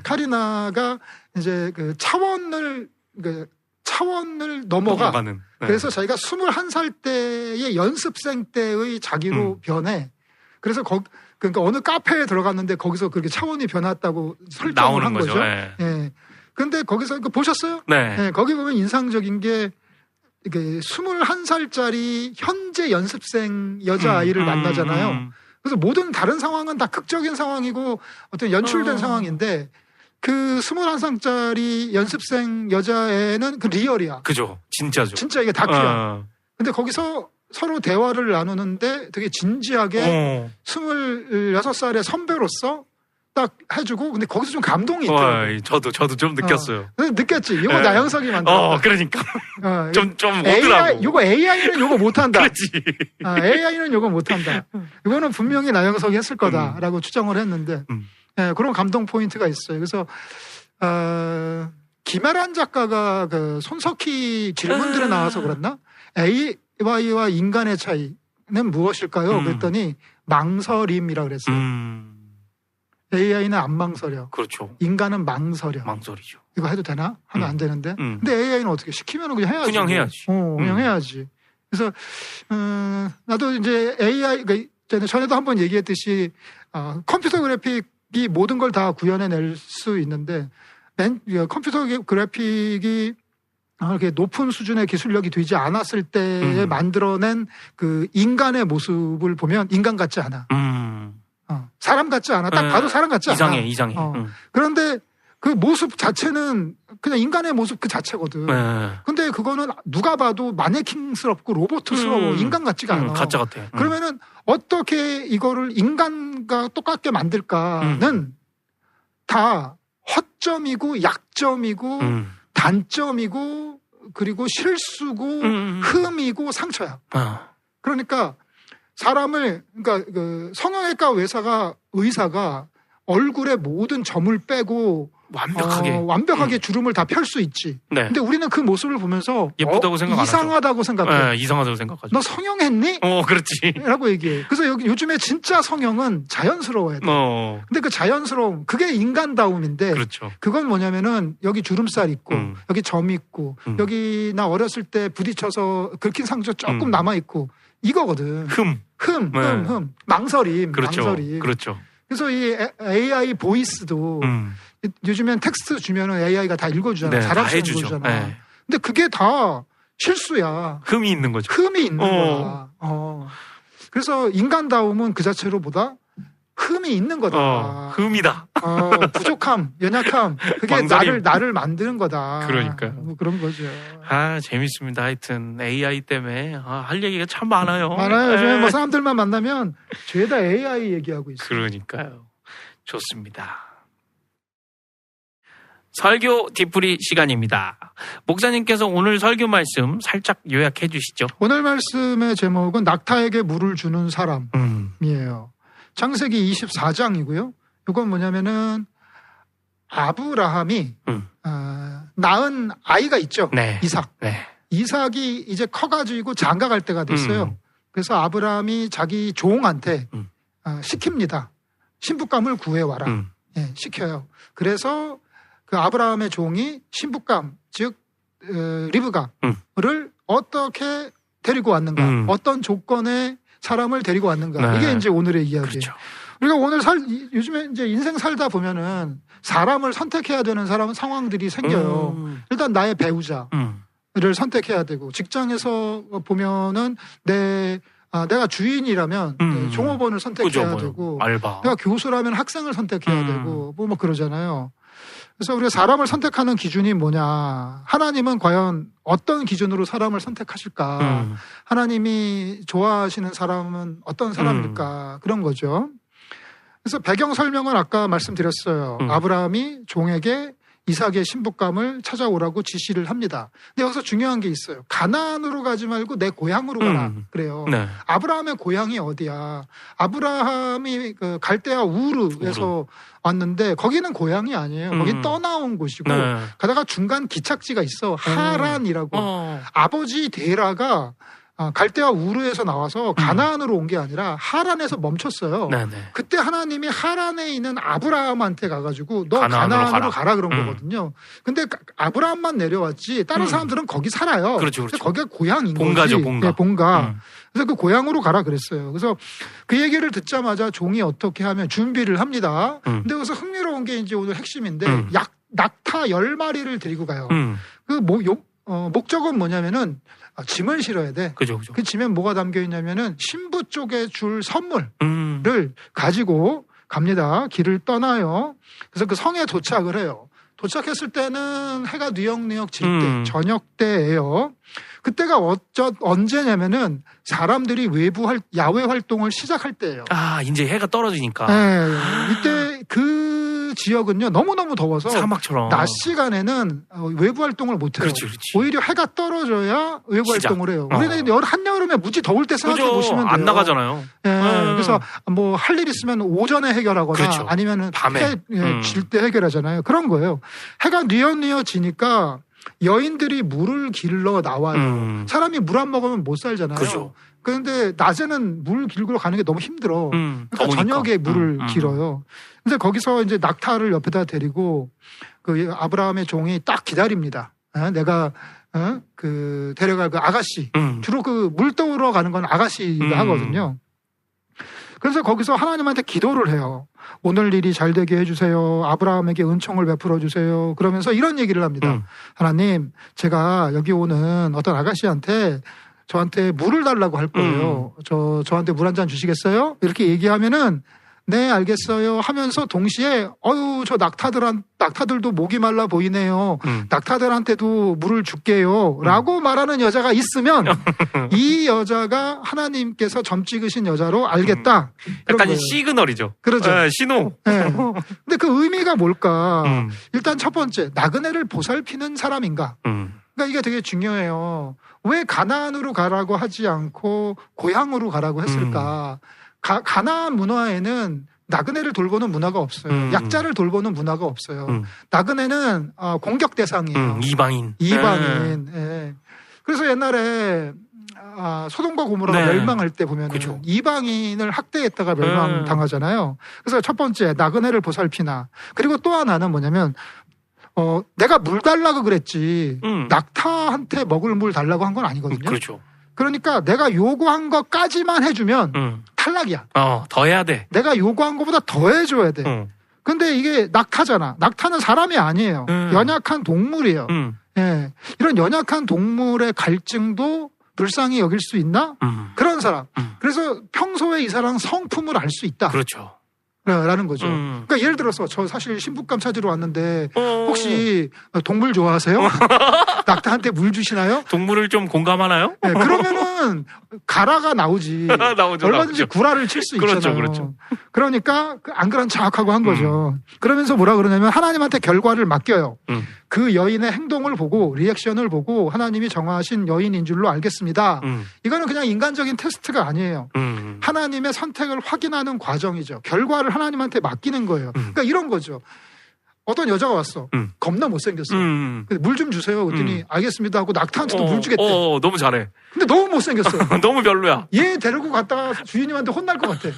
카리나가 이제 그 차원을 넘어가는. 네. 그래서 자기가 21살 때의 연습생 때의 자기로 변해. 그래서 그러니까 어느 카페에 들어갔는데 거기서 그렇게 차원이 변했다고 설정을 한 거죠. 예. 근데 거기서 보셨어요? 네. 네. 거기 보면 인상적인 게 이게 21살짜리 현재 연습생 여자아이를 만나잖아요. 그래서 모든 다른 상황은 다 극적인 상황이고 어떤 연출된 상황인데 그 21살짜리 연습생 여자애는 그 리얼이야. 그죠. 진짜죠. 진짜 이게 다큐야. 근데 거기서 서로 대화를 나누는데 되게 진지하게 26살의 선배로서 딱 해주고 근데 거기서 좀 감동이 있더라고요. 저도 좀 느꼈어요. 느꼈지. 이거 나영석이 만들었다. 그러니까. 좀 오더라고. 이거 AI는 요거 못한다. 그렇지. AI는 요거 못한다. 이거는 분명히 나영석이 했을 거다라고 추정을 했는데 그런 감동 포인트가 있어요. 그래서 김혜란 작가가 그 손석희 질문들에 나와서 그랬나? AI와 인간의 차이는 무엇일까요? 그랬더니 망설임이라고 그랬어요. AI는 안 망설여. 그렇죠. 인간은 망설여. 망설이죠. 이거 해도 되나? 하면 안 되는데. 근데 AI는 어떻게 시키면 그냥 해야지. 그냥 해야지. 그냥 해야지. 그래서 나도 이제 AI 전에도 한번 얘기했듯이 컴퓨터 그래픽이 모든 걸 다 구현해낼 수 있는데 컴퓨터 그래픽이 이렇게 높은 수준의 기술력이 되지 않았을 때에 만들어낸 그 인간의 모습을 보면 인간 같지 않아. 사람 같지 않아. 딱 봐도 사람 같지 않아. 이상해. 그런데 그 모습 자체는 그냥 인간의 모습 그 자체거든. 근데 그거는 누가 봐도 마네킹스럽고 로봇스러워. 인간 같지가 않아. 가짜 같아. 그러면은 어떻게 이거를 인간과 똑같게 만들까는 다 허점이고 약점이고 단점이고 그리고 실수고 흠이고 상처야. 그러니까 사람을 그러니까 그 성형외과 의사가 얼굴에 모든 점을 빼고 완벽하게 주름을 다 펼 수 있지. 네. 근데 우리는 그 모습을 보면서 예쁘다고 생각 안 하죠. 이상하다고 생각해. 네, 이상하다고 생각하죠. 너 성형했니? 그렇지. 라고 얘기해. 그래서 요즘에 진짜 성형은 자연스러워야 돼. 근데 그 자연스러움, 그게 인간다움인데. 그렇죠. 그건 뭐냐면은 여기 주름살 있고, 여기 점 있고, 여기 나 어렸을 때 부딪혀서 긁힌 상처 조금 남아있고, 이거거든. 흠. 망설임. 그렇죠. 망설임. 그렇죠. 그래서 이 AI 보이스도 요즘엔 텍스트 주면은 AI가 다 읽어주잖아. 네, 잘할 다 수 있는 해주죠. 거잖아. 네. 근데 그게 다 실수야. 흠이 있는 거죠. 흠이 있는 거야. 그래서 인간다움은 그 자체로 보다 흠이 있는 거다. 흠이다. 부족함, 연약함. 그게 나를 만드는 거다. 그러니까요. 뭐 그런 거죠. 재밌습니다. 하여튼 AI 때문에 할 얘기가 참 많아요. 많아요. 요즘에 뭐 사람들만 만나면 죄다 AI 얘기하고 있어요. 그러니까요. 좋습니다. 설교 뒤풀이 시간입니다. 목사님께서 오늘 설교 말씀 살짝 요약해 주시죠. 오늘 말씀의 제목은 낙타에게 물을 주는 사람이에요. 창세기 24장이고요. 이건 뭐냐면은 아브라함이 낳은 아이가 있죠. 네. 이삭. 네. 이삭이 이제 커가지고 장가갈 때가 됐어요. 그래서 아브라함이 자기 종한테 시킵니다. 신부감을 구해와라. 예, 시켜요. 그래서 그 아브라함의 종이 신부감, 즉 리브가를 어떻게 데리고 왔는가, 어떤 조건의 사람을 데리고 왔는가. 네. 이게 이제 오늘의 이야기예요. 그렇죠. 우리가 오늘 요즘에 이제 인생 살다 보면은 사람을 선택해야 되는 상황들이 생겨요. 일단 나의 배우자를 선택해야 되고, 직장에서 보면은 내가 주인이라면 종업원을 선택해야 되고, 알바. 내가 교수라면 학생을 선택해야 되고, 뭐 그러잖아요. 그래서 우리가 사람을 선택하는 기준이 뭐냐. 하나님은 과연 어떤 기준으로 사람을 선택하실까. 하나님이 좋아하시는 사람은 어떤 사람일까. 그런 거죠. 그래서 배경 설명은 아까 말씀드렸어요. 아브라함이 종에게 이삭의 신부감을 찾아오라고 지시를 합니다. 근데 여기서 중요한 게 있어요. 가나안으로 가지 말고 내 고향으로 가라. 그래요. 네. 아브라함의 고향이 어디야? 아브라함이 그 갈대아 우르에서 왔는데 거기는 고향이 아니에요. 거긴 떠나온 곳이고 네. 가다가 중간 기착지가 있어. 하란이라고. 아버지 데라가 갈대아 우르에서 나와서 가나안으로 온 게 아니라 하란에서 멈췄어요. 네네. 그때 하나님이 하란에 있는 아브라함한테 가가지고 너 가나안으로 가나안으로 가라 그런 거거든요. 근데 아브라함만 내려왔지 다른 사람들은 거기 살아요. 그렇죠. 거기가 고향인 본가죠, 거지. 본가. 네, 본가. 그래서 그 고향으로 가라 그랬어요. 그래서 그 얘기를 듣자마자 종이 어떻게 하면 준비를 합니다. 근데 여기서 흥미로운 게 이제 오늘 핵심인데 낙타 10마리를 데리고 가요. 그 목적은 뭐냐면은 짐을 실어야 돼. 그죠. 그 짐에 뭐가 담겨 있냐면은 신부 쪽에 줄 선물을 가지고 갑니다. 길을 떠나요. 그래서 그 성에 도착을 해요. 도착했을 때는 해가 뉘역뉘역 질 때, 저녁 때예요. 그때가 언제냐면은 사람들이 야외 활동을 시작할 때예요. 아, 이제 해가 떨어지니까. 네, 이때 그 지역은요 너무너무 더워서 사막처럼 낮 시간에는 외부 활동을 못 해요. 그렇지. 오히려 해가 떨어져야 외부 활동을 해요. 우리는 한여름에 무지 더울 때 생각해 그죠. 보시면 돼요. 안 나가잖아요. 그래서 뭐 할 일 있으면 오전에 해결하거나 그렇죠. 아니면은 밤에 질 때 해결하잖아요. 그런 거예요. 해가 뉘엿뉘엿 지니까 여인들이 물을 길러 나와요. 사람이 물 안 먹으면 못 살잖아요. 그죠. 그런데 낮에는 물 길러 가는 게 너무 힘들어. 그러니까 더우니까. 저녁에 물을 길어요. 근데 거기서 이제 낙타를 옆에다 데리고 그 아브라함의 종이 딱 기다립니다. 내가 그 데려갈 그 아가씨. 주로 그 물 떠오러 가는 건 아가씨가 하거든요. 그래서 거기서 하나님한테 기도를 해요. 오늘 일이 잘 되게 해주세요. 아브라함에게 은총을 베풀어 주세요. 그러면서 이런 얘기를 합니다. 하나님, 제가 여기 오는 어떤 아가씨한테 저한테 물을 달라고 할 거예요. 저한테 물 한 잔 주시겠어요? 이렇게 얘기하면은 네, 알겠어요 하면서 동시에 저 낙타들도 목이 말라 보이네요. 낙타들한테도 물을 줄게요. 라고 말하는 여자가 있으면 이 여자가 하나님께서 점 찍으신 여자로 알겠다. 약간 거예요. 시그널이죠. 그렇죠. 신호. 네. 근데 그 의미가 뭘까? 일단 첫 번째, 나그네를 보살피는 사람인가? 그러니까 이게 되게 중요해요. 왜 가나안으로 가라고 하지 않고 고향으로 가라고 했을까? 가나안 문화에는 나그네를 돌보는 문화가 없어요. 약자를 돌보는 문화가 없어요. 나그네는 공격 대상이에요. 이방인. 예. 그래서 옛날에 소돔과 고모라가 멸망할 때 보면 그쵸. 이방인을 학대했다가 멸망당하잖아요. 그래서 첫 번째 나그네를 보살피나. 그리고 또 하나는 뭐냐면 내가 물 달라고 그랬지 낙타한테 먹을 물 달라고 한 건 아니거든요. 그렇죠. 그러니까 내가 요구한 것까지만 해주면 탈락이야. 더 해야 돼. 내가 요구한 것보다 더 해줘야 돼. 근데 이게 낙타잖아. 낙타는 사람이 아니에요. 연약한 동물이에요. 예. 이런 연약한 동물의 갈증도 불쌍히 여길 수 있나? 그런 사람. 그래서 평소에 이 사람 성품을 알 수 있다. 그렇죠. 라는 거죠. 그러니까 예를 들어서 저 사실 신부감 찾으러 왔는데 혹시 동물 좋아하세요? 낙타한테 물 주시나요? 동물을 좀 공감하나요? 네, 그러면은 가라가 나오지. 나오죠, 얼마든지 나오죠. 구라를 칠 수 있잖아요. 그렇죠, 그렇죠. 그러니까 안 그런 척하고 한 거죠. 그러면서 뭐라 그러냐면 하나님한테 결과를 맡겨요. 그 여인의 행동을 보고 리액션을 보고 하나님이 정하신 여인인 줄로 알겠습니다. 이거는 그냥 인간적인 테스트가 아니에요. 하나님의 선택을 확인하는 과정이죠. 결과를 하나님한테 맡기는 거예요. 그러니까 이런 거죠. 어떤 여자가 왔어. 겁나 못생겼어. 물 좀 주세요. 그랬더니 알겠습니다 하고 낙타한테도 물 주겠대. 너무 잘해. 근데 너무 못생겼어. 너무 별로야. 얘 데리고 갔다가 주인님한테 혼날 것 같아.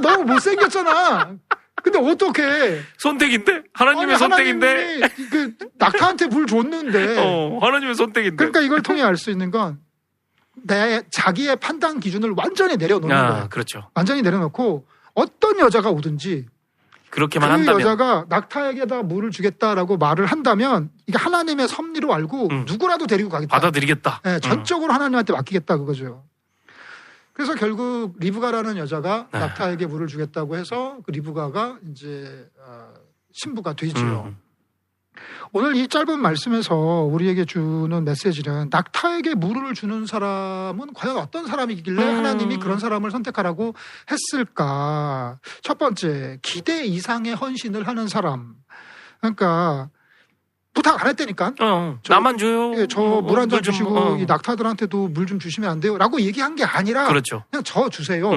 너무 못생겼잖아. 근데 어떡해. 선택인데? 하나님의 선택인데? 하나님이 그 낙타한테 물 줬는데. 하나님의 선택인데. 그러니까 이걸 통해 알 수 있는 건 자기의 판단 기준을 완전히 내려놓는 거예요. 그렇죠. 완전히 내려놓고 어떤 여자가 오든지 그렇게만 그 한다면. 여자가 낙타에게다 물을 주겠다라고 말을 한다면 이게 하나님의 섭리로 알고 누구라도 데리고 가겠다. 받아들이겠다. 네, 전적으로 하나님한테 맡기겠다 그거죠. 그래서 결국 리브가라는 여자가 낙타에게 물을 주겠다고 해서 그 리브가가 이제 신부가 되지요. 오늘 이 짧은 말씀에서 우리에게 주는 메시지는 낙타에게 물을 주는 사람은 과연 어떤 사람이길래 하나님이 그런 사람을 선택하라고 했을까? 첫 번째, 기대 이상의 헌신을 하는 사람. 그러니까 부탁 안 했다니까. 나만 줘요. 예, 저 물 한 잔 주시고 이 낙타들한테도 물 좀 주시면 안 돼요? 라고 얘기한 게 아니라 그렇죠. 그냥 저 주세요.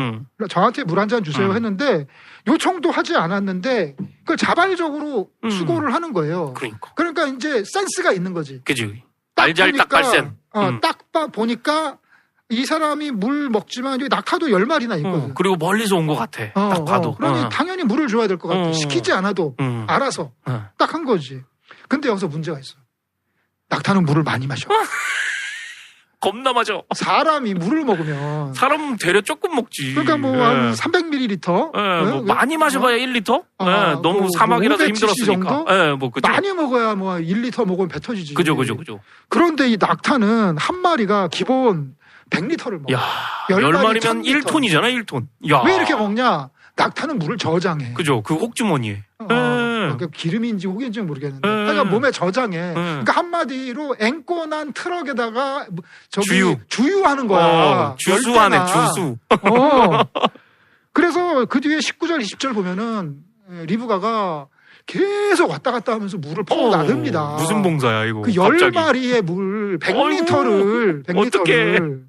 저한테 물 한 잔 주세요 했는데 요청도 하지 않았는데 그걸 자발적으로 수고를 하는 거예요. 그러니까 이제 센스가 있는 거지. 그지. 알잘딱깔센. 딱 보니까 이 사람이 물 먹지만 여기 낙타도 10마리나 있거든. 그리고 멀리서 온 것 같아. 딱 봐도. 그러니 당연히 물을 줘야 될 것 같아. 시키지 않아도 알아서 딱 한 거지. 근데 여기서 문제가 있어. 낙타는 물을 많이 마셔. 겁나 마셔. 사람이 물을 먹으면 사람 되려 조금 먹지. 그러니까 뭐 한 300ml 뭐 많이 마셔봐야 1리터? 너무 뭐 사막이라서 500cc 힘들었으니까. 정도? 뭐 그죠. 많이 먹어야 뭐 1리터 먹으면 배 터지지. 그죠. 그런데 이 낙타는 한 마리가 기본 100리터를 먹어. 야, 10마리면 1톤이잖아, 1톤. 야. 왜 이렇게 먹냐? 낙타는 물을 저장해. 그죠. 그 혹주머니에. 그러니까 기름인지 혹인지 모르겠는데. 그러니까 몸에 저장해. 그러니까 한마디로 앵꼬 난 트럭에다가 저기 주유하는 거야. 주수하네, 주수. 그래서 그 뒤에 19절, 20절 보면은 리브가가 계속 왔다 갔다 하면서 물을 퍼 나릅니다. 무슨 봉사야, 이거. 그 10마리의 물 100리터를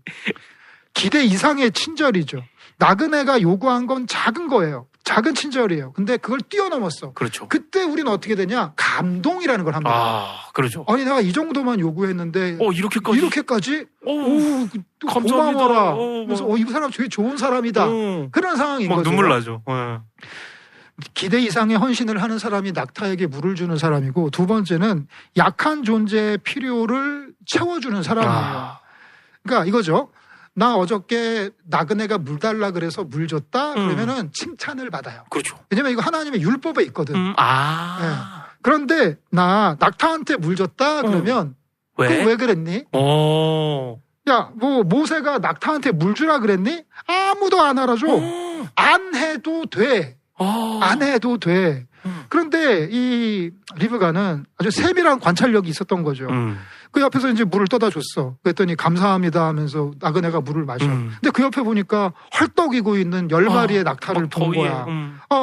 기대 이상의 친절이죠. 나그네가 요구한 건 작은 거예요. 작은 친절이에요. 근데 그걸 뛰어넘었어. 그렇죠. 그때 우리는 어떻게 되냐? 감동이라는 걸 합니다. 그렇죠. 아니 내가 이 정도만 요구했는데 이렇게까지? 감사합니다. 고마워라. 그래서 이 사람 되게 좋은 사람이다. 그런 상황인 거죠. 눈물 나죠. 기대 이상의 헌신을 하는 사람이 낙타에게 물을 주는 사람이고, 두 번째는 약한 존재의 필요를 채워주는 사람이에요. 그러니까 이거죠. 나 어저께 나그네가 물 달라 그래서 물 줬다? 그러면은 칭찬을 받아요. 그렇죠. 왜냐면 이거 하나님의 율법에 있거든. 네. 그런데 나 낙타한테 물 줬다? 그러면 왜 그랬니? 야, 뭐 모세가 낙타한테 물 주라 그랬니? 아무도 안 알아줘. 안 해도 돼. 안 해도 돼. 그런데 이 리브가는 아주 세밀한 관찰력이 있었던 거죠. 그 옆에서 이제 물을 떠다 줬어. 그랬더니 감사합니다 하면서 나그네가 물을 마셔. 근데 그 옆에 보니까 헐떡이고 있는 10마리의 낙타를 본 거야.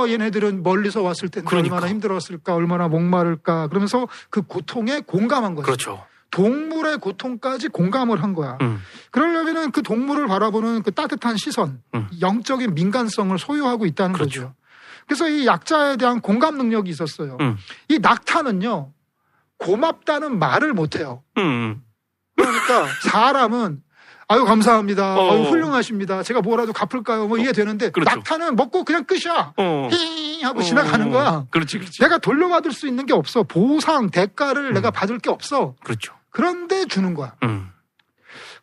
얘네들은 멀리서 왔을 텐데 얼마나 힘들었을까, 얼마나 목마를까. 그러면서 그 고통에 공감한 거죠. 그렇죠. 동물의 고통까지 공감을 한 거야. 그러려면은 그 동물을 바라보는 그 따뜻한 시선, 영적인 민감성을 소유하고 있다는 거죠. 그래서 이 약자에 대한 공감 능력이 있었어요. 이 낙타는요, 고맙다는 말을 못해요. 그러니까 사람은 아유 감사합니다. 아유 훌륭하십니다. 제가 뭐라도 갚을까요? 뭐 이게 되는데 낙타는 먹고 그냥 끝이야. 히 하고 지나가는 거야. 그렇지. 내가 돌려받을 수 있는 게 없어. 보상, 대가를 내가 받을 게 없어. 그렇죠. 그런데 주는 거야.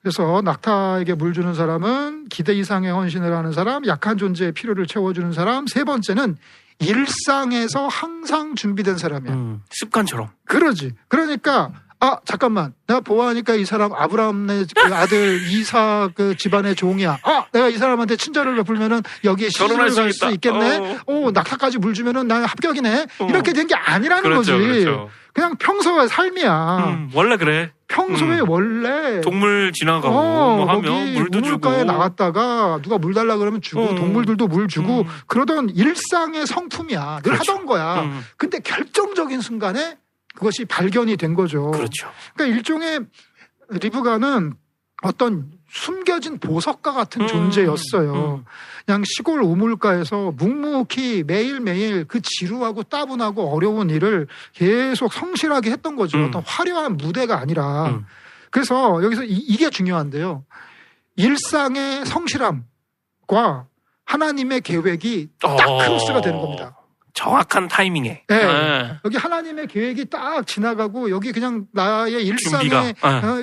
그래서 낙타에게 물 주는 사람은 기대 이상의 헌신을 하는 사람, 약한 존재의 필요를 채워주는 사람, 세 번째는 일상에서 항상 준비된 사람이야. 습관처럼. 그러지. 그러니까 아, 잠깐만. 내가 보아하니까 이 사람 아브라함의 그 아들 이삭 그 집안의 종이야. 아, 내가 이 사람한테 친절을 베풀면은 여기에 시집을 갈 수 있겠네. 오, 낙타까지 물 주면은 나 합격이네. 이렇게 된 게 아니라는 그렇죠, 거지. 그렇죠. 그냥 평소의 삶이야. 원래 그래. 평소에 원래 동물 지나가고 뭐 하면 물도 주고. 우물가에 나갔다가 누가 물 달라 그러면 주고 동물들도 물 주고 그러던 일상의 성품이야. 늘 그렇죠. 하던 거야. 근데 결정적인 순간에 그것이 발견이 된 거죠. 그렇죠. 그러니까 일종의 리브가는 어떤 숨겨진 보석과 같은 존재였어요. 그냥 시골 우물가에서 묵묵히 매일매일 그 지루하고 따분하고 어려운 일을 계속 성실하게 했던 거죠. 어떤 화려한 무대가 아니라. 그래서 여기서 이게 중요한데요. 일상의 성실함과 하나님의 계획이 딱 크로스가 되는 겁니다. 정확한 타이밍에. 네. 네. 여기 하나님의 계획이 딱 지나가고 여기 그냥 나의 일상의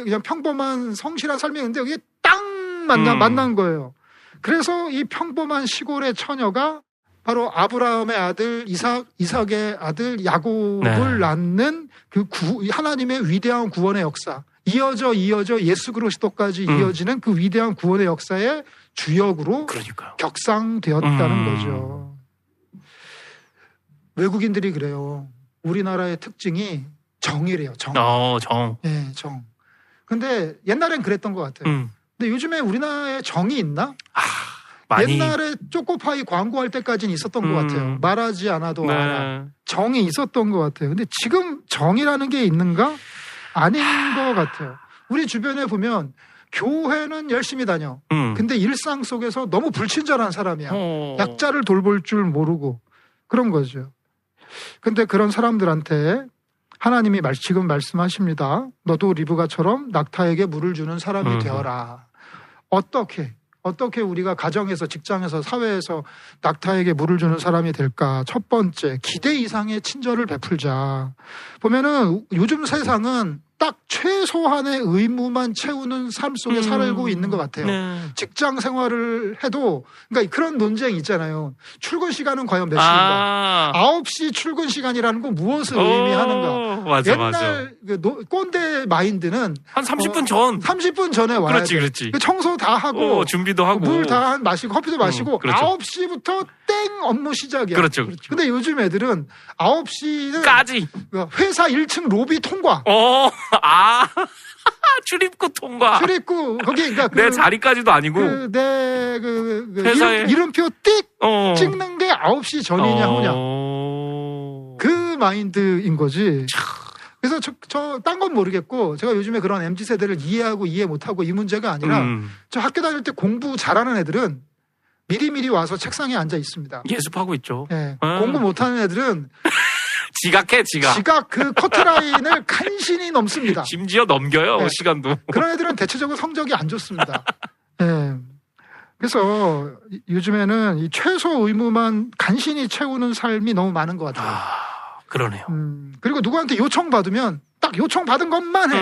그냥 평범한 성실한 삶이었는데 여기 딱 만난 거예요. 그래서 이 평범한 시골의 처녀가 바로 아브라함의 아들 이삭의 아들 야곱을 낳는 그 하나님의 위대한 구원의 역사. 이어져 예수 그리스도까지 이어지는 그 위대한 구원의 역사의 주역으로 그러니까요. 격상되었다는 거죠. 외국인들이 그래요. 우리나라의 특징이 정이래요. 정. 정. 네, 정. 근데 옛날엔 그랬던 것 같아요. 근데 요즘에 우리나라에 정이 있나? 많이. 옛날에 초코파이 광고할 때까지는 있었던 것 같아요. 말하지 않아도 알아. 정이 있었던 것 같아요. 근데 지금 정이라는 게 있는가? 아닌 것 같아요. 우리 주변에 보면 교회는 열심히 다녀. 근데 일상 속에서 너무 불친절한 사람이야. 약자를 돌볼 줄 모르고 그런 거죠. 근데 그런 사람들한테 하나님이 지금 말씀하십니다. 너도 리브가처럼 낙타에게 물을 주는 사람이 되어라. 어떻게 우리가 가정에서 직장에서 사회에서 낙타에게 물을 주는 사람이 될까? 첫 번째, 기대 이상의 친절을 베풀자. 보면은 요즘 세상은 딱 최소한의 의무만 채우는 삶 속에 살고 있는 것 같아요. 직장 생활을 해도 그러니까 그런 논쟁이 있잖아요. 출근 시간은 과연 몇 시인가? 9시 출근 시간이라는 건 무엇을 의미하는가? 맞아, 옛날 그 꼰대 마인드는 한 30분 전. 30분 전에 와야 돼. 그렇지. 청소 다 하고 준비도 하고 물 다 마시고 커피도 마시고 그렇죠. 9시부터 땡 업무 시작이야. 그렇죠. 근데 요즘 애들은 9시는 까지 회사 1층 로비 통과. 출입구 통과. 출입구 거기 그러니까 내 자리까지도 아니고 내 회사에 이름표 띡 찍는 게 9시 전이냐 후냐. 그 마인드인 거지. 그래서 저 딴 건 모르겠고 제가 요즘에 그런 MZ 세대를 이해하고 이해 못하고 이 문제가 아니라 저 학교 다닐 때 공부 잘하는 애들은 미리미리 와서 책상에 앉아 있습니다. 예습하고 있죠. 네. 공부 못하는 애들은 지각 그 커트라인을 간신히 넘습니다. 심지어 넘겨요. 시간도. 그런 애들은 대체적으로 성적이 안 좋습니다. 네. 그래서 요즘에는 이 최소 의무만 간신히 채우는 삶이 너무 많은 것 같아요. 그러네요. 그리고 누구한테 요청 받으면 딱 요청 받은 것만 해.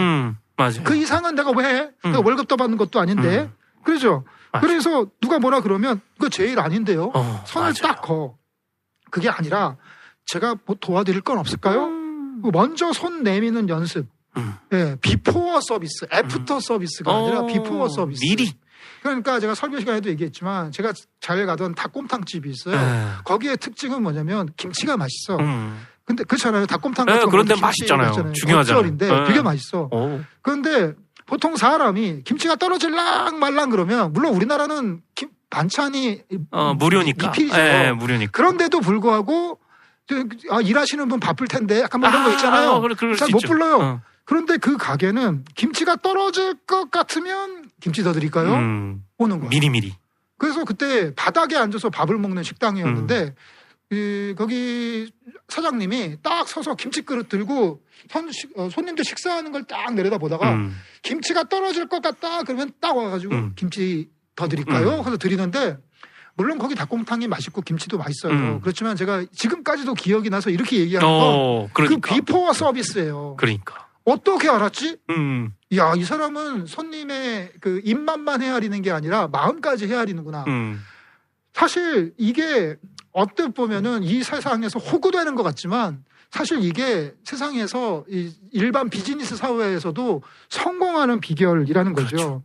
맞아요. 그 이상은 내가 왜 해? 내가 월급도 받는 것도 아닌데. 그렇죠. 맞아. 그래서 누가 뭐라 그러면 그거 제 일 아닌데요. 선을 딱 거. 그게 아니라 제가 뭐 도와드릴 건 없을까요? 먼저 손 내미는 연습. 네, 비포어 서비스, 애프터 서비스가 아니라 비포어 서비스. 미리. 그러니까 제가 설교 시간에도 얘기했지만 제가 잘 가던 닭곰탕집이 있어요. 거기에 특징은 뭐냐면 김치가 맛있어. 근데 그렇잖아요. 닭곰탕 같은 거 그런 데 맛있잖아요. 중요하잖아요. 겉절인데 되게 맛있어. 그런데 보통 사람이 김치가 떨어질랑 말랑 그러면 물론 우리나라는 반찬이 무료니까. 미필이죠. 무료니까. 그런데도 불구하고 일하시는 분 바쁠 텐데 약간 뭐 이런 거 있잖아요. 잘 못 불러요. 그런데 그 가게는 김치가 떨어질 것 같으면 김치 더 드릴까요? 오는 거예요. 미리미리. 그래서 그때 바닥에 앉아서 밥을 먹는 식당이었는데 거기 사장님이 딱 서서 김치그릇 들고 손님들 식사하는 걸 딱 내려다보다가 김치가 떨어질 것 같다 그러면 딱 와가지고 김치 더 드릴까요? 그래서 드리는데 물론 거기 닭곰탕이 맛있고 김치도 맛있어요. 그렇지만 제가 지금까지도 기억이 나서 이렇게 얘기하는 건 그 비포어 서비스예요. 그러니까. 어떻게 알았지? 야, 이 사람은 손님의 그 입맛만 헤아리는 게 아니라 마음까지 헤아리는구나. 사실 이게 어떻게 보면은 이 세상에서 호구되는 것 같지만 사실 이게 세상에서 이 일반 비즈니스 사회에서도 성공하는 비결이라는 거죠. 그렇죠.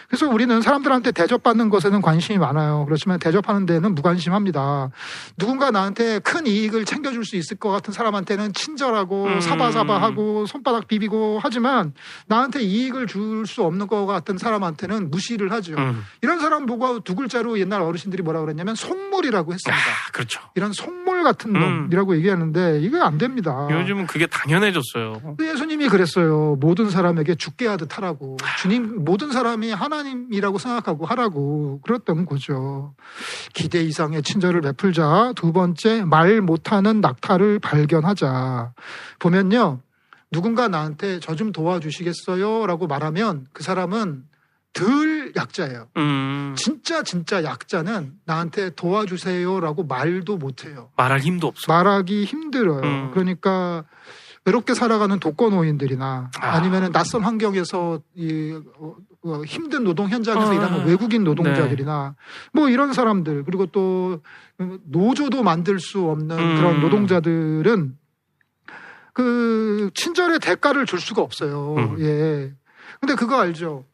그래서 우리는 사람들한테 대접받는 것에는 관심이 많아요. 그렇지만 대접하는 데는 무관심합니다. 누군가 나한테 큰 이익을 챙겨줄 수 있을 것 같은 사람한테는 친절하고 사바사바하고 손바닥 비비고 하지만 나한테 이익을 줄 수 없는 것 같은 사람한테는 무시를 하죠. 이런 사람 보고 두 글자로 옛날 어르신들이 뭐라고 그랬냐면 속물이라고 했습니다. 그렇죠. 이런 속물 같은 놈이라고 얘기하는데 이거 안 됩니다. 요즘은 그게 당연해졌어요. 예수님이 그랬어요. 모든 사람에게 죽게 하듯 하라고. 주님 모든 사람이 하나님이라고 생각하고 하라고 그랬던 거죠. 기대 이상의 친절을 베풀자. 두 번째, 말 못하는 낙타를 발견하자. 보면요. 누군가 나한테 저 좀 도와주시겠어요? 라고 말하면 그 사람은 덜 약자예요. 진짜 약자는 나한테 도와주세요라고 말도 못해요. 말할 힘도 없어. 말하기 힘들어요. 그러니까 외롭게 살아가는 독거노인들이나 아니면 낯선 환경에서 힘든 노동 현장에서 일하는 외국인 노동자들이나 뭐 이런 사람들 그리고 또 노조도 만들 수 없는 그런 노동자들은 그 친절의 대가를 줄 수가 없어요. 예. 근데 그거 알죠?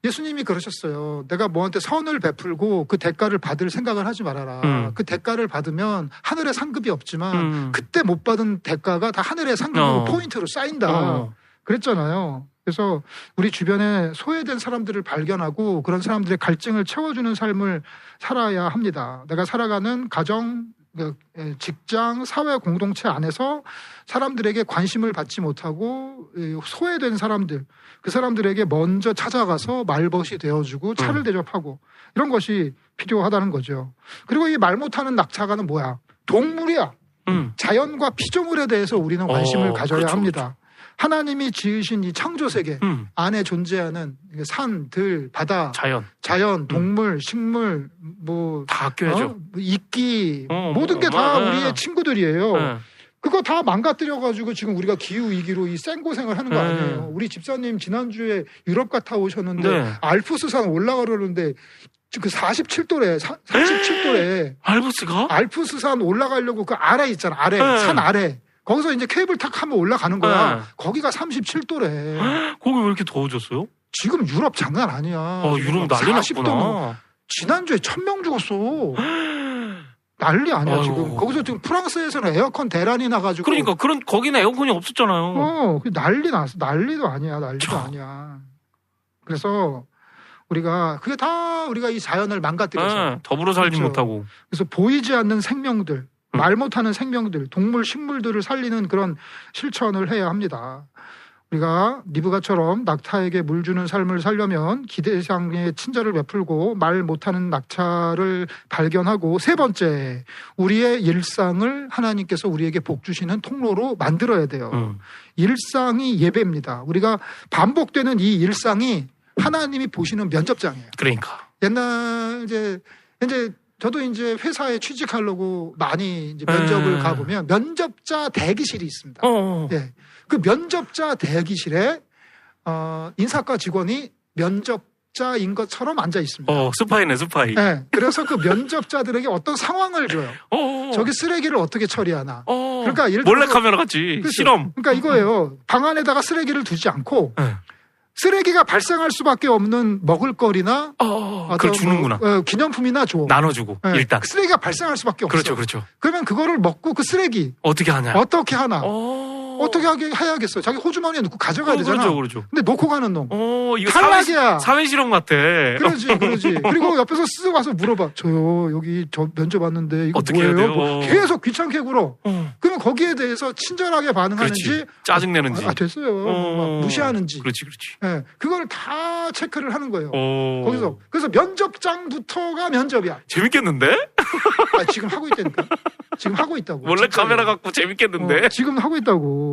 예수님이 그러셨어요. 내가 뭐한테 선을 베풀고 그 대가를 받을 생각을 하지 말아라. 그 대가를 받으면 하늘에 상급이 없지만 그때 못 받은 대가가 다 하늘의 상급으로 포인트로 쌓인다. 그랬잖아요. 그래서 우리 주변에 소외된 사람들을 발견하고 그런 사람들의 갈증을 채워주는 삶을 살아야 합니다. 내가 살아가는 가정, 직장, 사회 공동체 안에서 사람들에게 관심을 받지 못하고 소외된 사람들, 그 사람들에게 먼저 찾아가서 말벗이 되어주고 차를 대접하고 이런 것이 필요하다는 거죠. 그리고 이 말 못하는 낙타가는 뭐야? 동물이야. 자연과 피조물에 대해서 우리는 관심을 가져야 그렇죠, 합니다. 그렇죠. 하나님이 지으신 이 창조 세계 안에 존재하는 산, 들, 바다, 자연, 동물, 식물, 뭐 다 아껴야죠. 이끼 모든 게 다 우리의 친구들이에요. 그거 다 망가뜨려가지고 지금 우리가 기후위기로 이 생고생을 하는 거 아니에요. 우리 집사님 지난주에 유럽 갔다 오셨는데 알프스산 올라가려는데 그 47도래, 37도래. 알프스산 올라가려고 그 아래 있잖아. 산 아래. 거기서 이제 케이블카 하면 올라가는 거야. 거기가 37도래. 거기 왜 이렇게 더워졌어요? 지금 유럽 장난 아니야. 유럽 난리 났구나. 지난주에 1000명 죽었어. 난리 아니야. 아이고. 지금. 거기서 지금 프랑스에서는 에어컨 대란이 나가지고. 그러니까 거기는 에어컨이 없었잖아요. 난리 났어. 난리도 아니야. 아니야. 그래서 그게 다 우리가 이 자연을 망가뜨려서. 더불어 살지 그렇죠. 못하고. 그래서 보이지 않는 생명들, 말 못하는 생명들, 동물, 식물들을 살리는 그런 실천을 해야 합니다. 우리가 리브가처럼 낙타에게 물 주는 삶을 살려면 기대 이상의 친절을 베풀고 말 못하는 낙타를 발견하고 세 번째, 우리의 일상을 하나님께서 우리에게 복 주시는 통로로 만들어야 돼요. 일상이 예배입니다. 우리가 반복되는 이 일상이 하나님이 보시는 면접장이에요. 그러니까. 옛날 이제 저도 이제 회사에 취직하려고 많이 이제 면접을 가보면 면접자 대기실이 있습니다. 예. 그 면접자 대기실에 인사과 직원이 면접자인 것처럼 앉아 있습니다. 스파이네, 스파이. 네. 그래서 그 면접자들에게 어떤 상황을 줘요. 저기 쓰레기를 어떻게 처리하나. 그러니까 예를 들어 몰래카메라 같이 그렇죠. 실험. 그러니까 이거예요. 방 안에다가 쓰레기를 두지 않고 쓰레기가 발생할 수밖에 없는 먹을거리나 그걸 주는구나. 기념품이나 줘. 나눠주고 일단. 그 쓰레기가 발생할 수밖에 없어요. 그렇죠. 그러면 그거를 먹고 그 쓰레기 어떻게 하나. 어떻게 해야겠어. 자기 호주머니에 넣고 가져가야 되잖아. 그렇죠. 근데 놓고 가는 놈. 이거 탈락이야. 사회 실험 같아. 그러지. 그리고 옆에서 쓱 와서 물어봐. 저요, 여기 저 면접 왔는데 이거 어떻게 뭐예요? 해야 돼요? 계속 귀찮게 굴어. 그러면 거기에 대해서 친절하게 반응하는지 그렇지. 짜증내는지. 됐어요. 막 무시하는지. 그렇지. 네, 그걸 다 체크를 하는 거예요. 거기서. 그래서 면접장부터가 면접이야. 재밌겠는데? 지금 하고 있다니까. 지금 하고 있다고. 몰래 카메라 갖고 재밌겠는데? 지금 하고 있다고.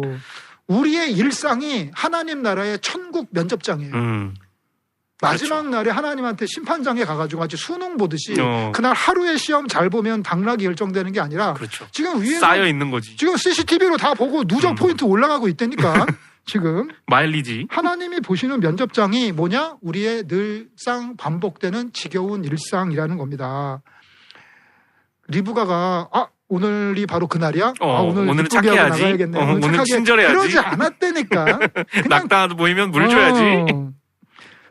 우리의 일상이 하나님 나라의 천국 면접장이에요. 마지막 그렇죠. 날에 하나님한테 심판장에 가가지고 마치 수능 보듯이 그날 하루의 시험 잘 보면 당락이 결정되는 게 아니라 그렇죠. 지금 위에 쌓여 있는 거지. 지금 CCTV로 다 보고 누적 포인트 올라가고 있다니까. 지금 마일리지. 하나님이 보시는 면접장이 뭐냐? 우리의 늘상 반복되는 지겨운 일상이라는 겁니다. 리브가가 오늘이 바로 그날이야? 오늘은 이쁘게 하고 착해야지. 나가야겠네. 오늘은 착하게. 친절해야지. 그러지 않았다니까. 그냥 낙타 보이면 물 줘야지.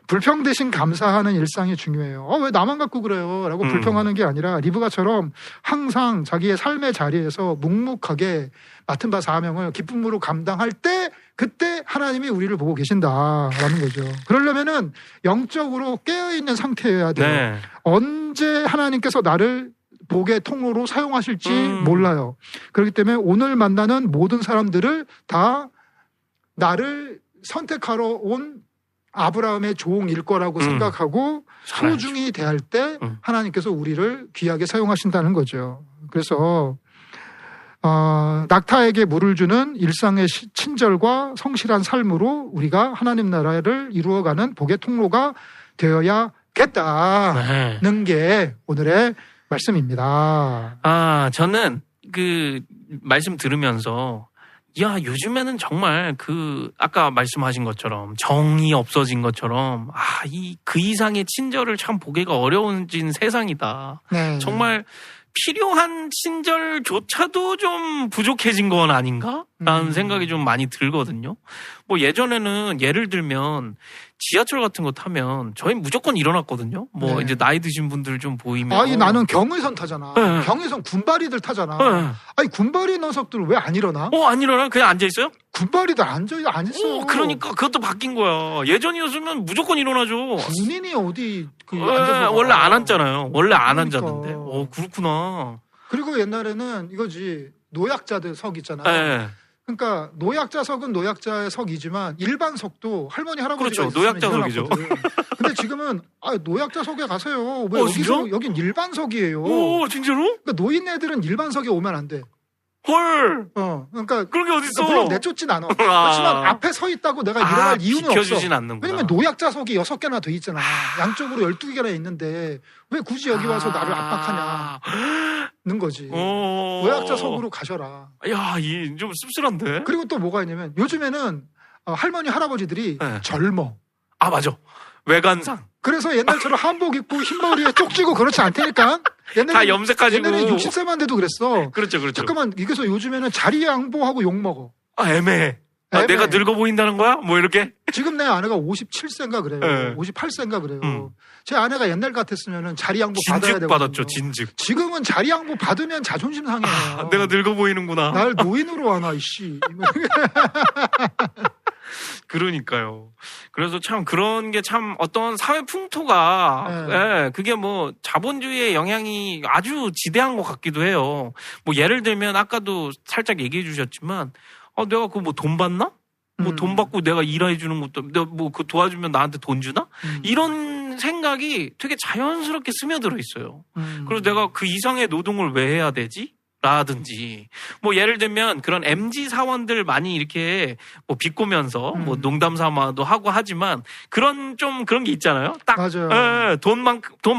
불평 대신 감사하는 일상이 중요해요. 왜 나만 갖고 그래요? 라고 불평하는 게 아니라 리브가처럼 항상 자기의 삶의 자리에서 묵묵하게 맡은 바 사명을 기쁨으로 감당할 때 그때 하나님이 우리를 보고 계신다라는 거죠. 그러려면은 영적으로 깨어있는 상태여야 돼요. 네. 언제 하나님께서 나를 복의 통로로 사용하실지 몰라요. 그렇기 때문에 오늘 만나는 모든 사람들을 다 나를 선택하러 온 아브라함의 종일 거라고 생각하고 소중히 대할 때 하나님께서 우리를 귀하게 사용하신다는 거죠. 그래서 낙타에게 물을 주는 일상의 친절과 성실한 삶으로 우리가 하나님 나라를 이루어가는 복의 통로가 되어야겠다는 게 오늘의 말씀입니다. 저는 그 말씀 들으면서 요즘에는 정말 아까 말씀하신 것처럼 정이 없어진 것처럼 그 이상의 친절을 참 보기가 어려워진 세상이다. 네. 정말 필요한 친절조차도 좀 부족해진 건 아닌가? 라는 생각이 좀 많이 들거든요. 뭐 예전에는 예를 들면 지하철 같은 거 타면 저희 무조건 일어났거든요. 뭐 네. 이제 나이 드신 분들 좀 보이면. 나는 경의선 타잖아. 네. 경의선 군바리들 타잖아. 네. 군바리 녀석들 왜 안 일어나? 안 일어나? 그냥 앉아있어요? 군바리들 안 있어. 그러니까 그것도 바뀐 거야. 예전이었으면 무조건 일어나죠. 군인이 어디 앉아서 원래 안 앉잖아요. 원래 안 그러니까. 앉았는데. 그렇구나. 그리고 옛날에는 이거지 노약자들 석 있잖아. 네. 그러니까 노약자석은 노약자의 석이지만 일반석도 할머니 할아버지가 그렇죠. 노약자석이죠. 근데 지금은 노약자석에 가세요. 왜 진짜? 여긴 일반석이에요. 진짜로? 그러니까 노인네들은 일반석에 오면 안 돼. 헐. 그러니까 그런 게 어딨어? 물론 내쫓진 않아. 그렇지만 앞에 서 있다고 내가 일어날 이유는 없어. 비켜주진 않는구나. 왜냐면 노약자석이 6개나 돼 있잖아. 양쪽으로 12개나 있는데 왜 굳이 여기 와서 나를 압박하냐는 거지. 노약자석으로 가셔라. 좀 씁쓸한데? 그리고 또 뭐가 있냐면 요즘에는 할머니 할아버지들이 네. 젊어. 맞아. 외관상. 그래서 옛날처럼 한복 입고 흰머리에 쪽지고 그렇지 않다니까. 다 염색하시고. 옛날에 60세만 돼도 그랬어. 그렇죠. 잠깐만, 이게서 요즘에는 자리 양보하고 욕먹어. 애매해. 내가 늙어 보인다는 거야? 뭐 이렇게? 지금 내 아내가 57세인가 그래요. 네. 58세인가 그래요. 제 아내가 옛날 같았으면 자리 양보 받아야 진즉 되거든요. 받았죠, 진즉. 지금은 자리 양보 받으면 자존심 상해요. 내가 늙어 보이는구나. 날 노인으로 하나, 이씨. 그러니까요. 그래서 참 그런 게 참 어떤 사회 풍토가 그게 뭐 자본주의의 영향이 아주 지대한 것 같기도 해요. 뭐 예를 들면 아까도 살짝 얘기해 주셨지만 내가 그거 뭐 돈 받나? 뭐 돈 받고 내가 일해 주는 것도 내가 뭐 그 도와주면 나한테 돈 주나? 이런 생각이 되게 자연스럽게 스며들어 있어요. 그래서 내가 그 이상의 노동을 왜 해야 되지? 라든지 뭐 예를 들면 그런 MZ 사원들 많이 이렇게 뭐 비꼬면서 뭐 농담 삼아도 하고 하지만 그런 게 있잖아요. 딱 맞아요. 돈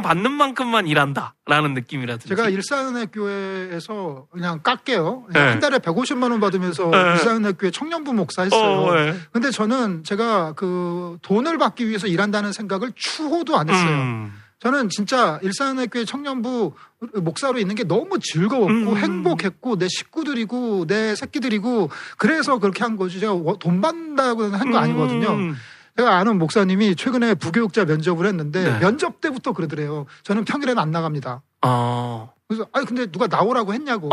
받는 만큼만 일한다라는 느낌이라든지. 제가 일산은혜교회에서 그냥 깎게요. 네. 한 달에 150만 원 받으면서 일산은혜교회 청년부 목사 했어요. 근데 저는 제가 그 돈을 받기 위해서 일한다는 생각을 추호도 안 했어요. 저는 진짜 일산은혜교회 청년부 목사로 있는 게 너무 즐거웠고 행복했고 내 식구들이고 내 새끼들이고 그래서 그렇게 한 거지. 제가 돈 받는다고 한 거 아니거든요. 제가 아는 목사님이 최근에 부교육자 면접을 했는데 면접 때부터 그러더래요. 저는 평일에는 안 나갑니다. 그래서 근데 누가 나오라고 했냐고.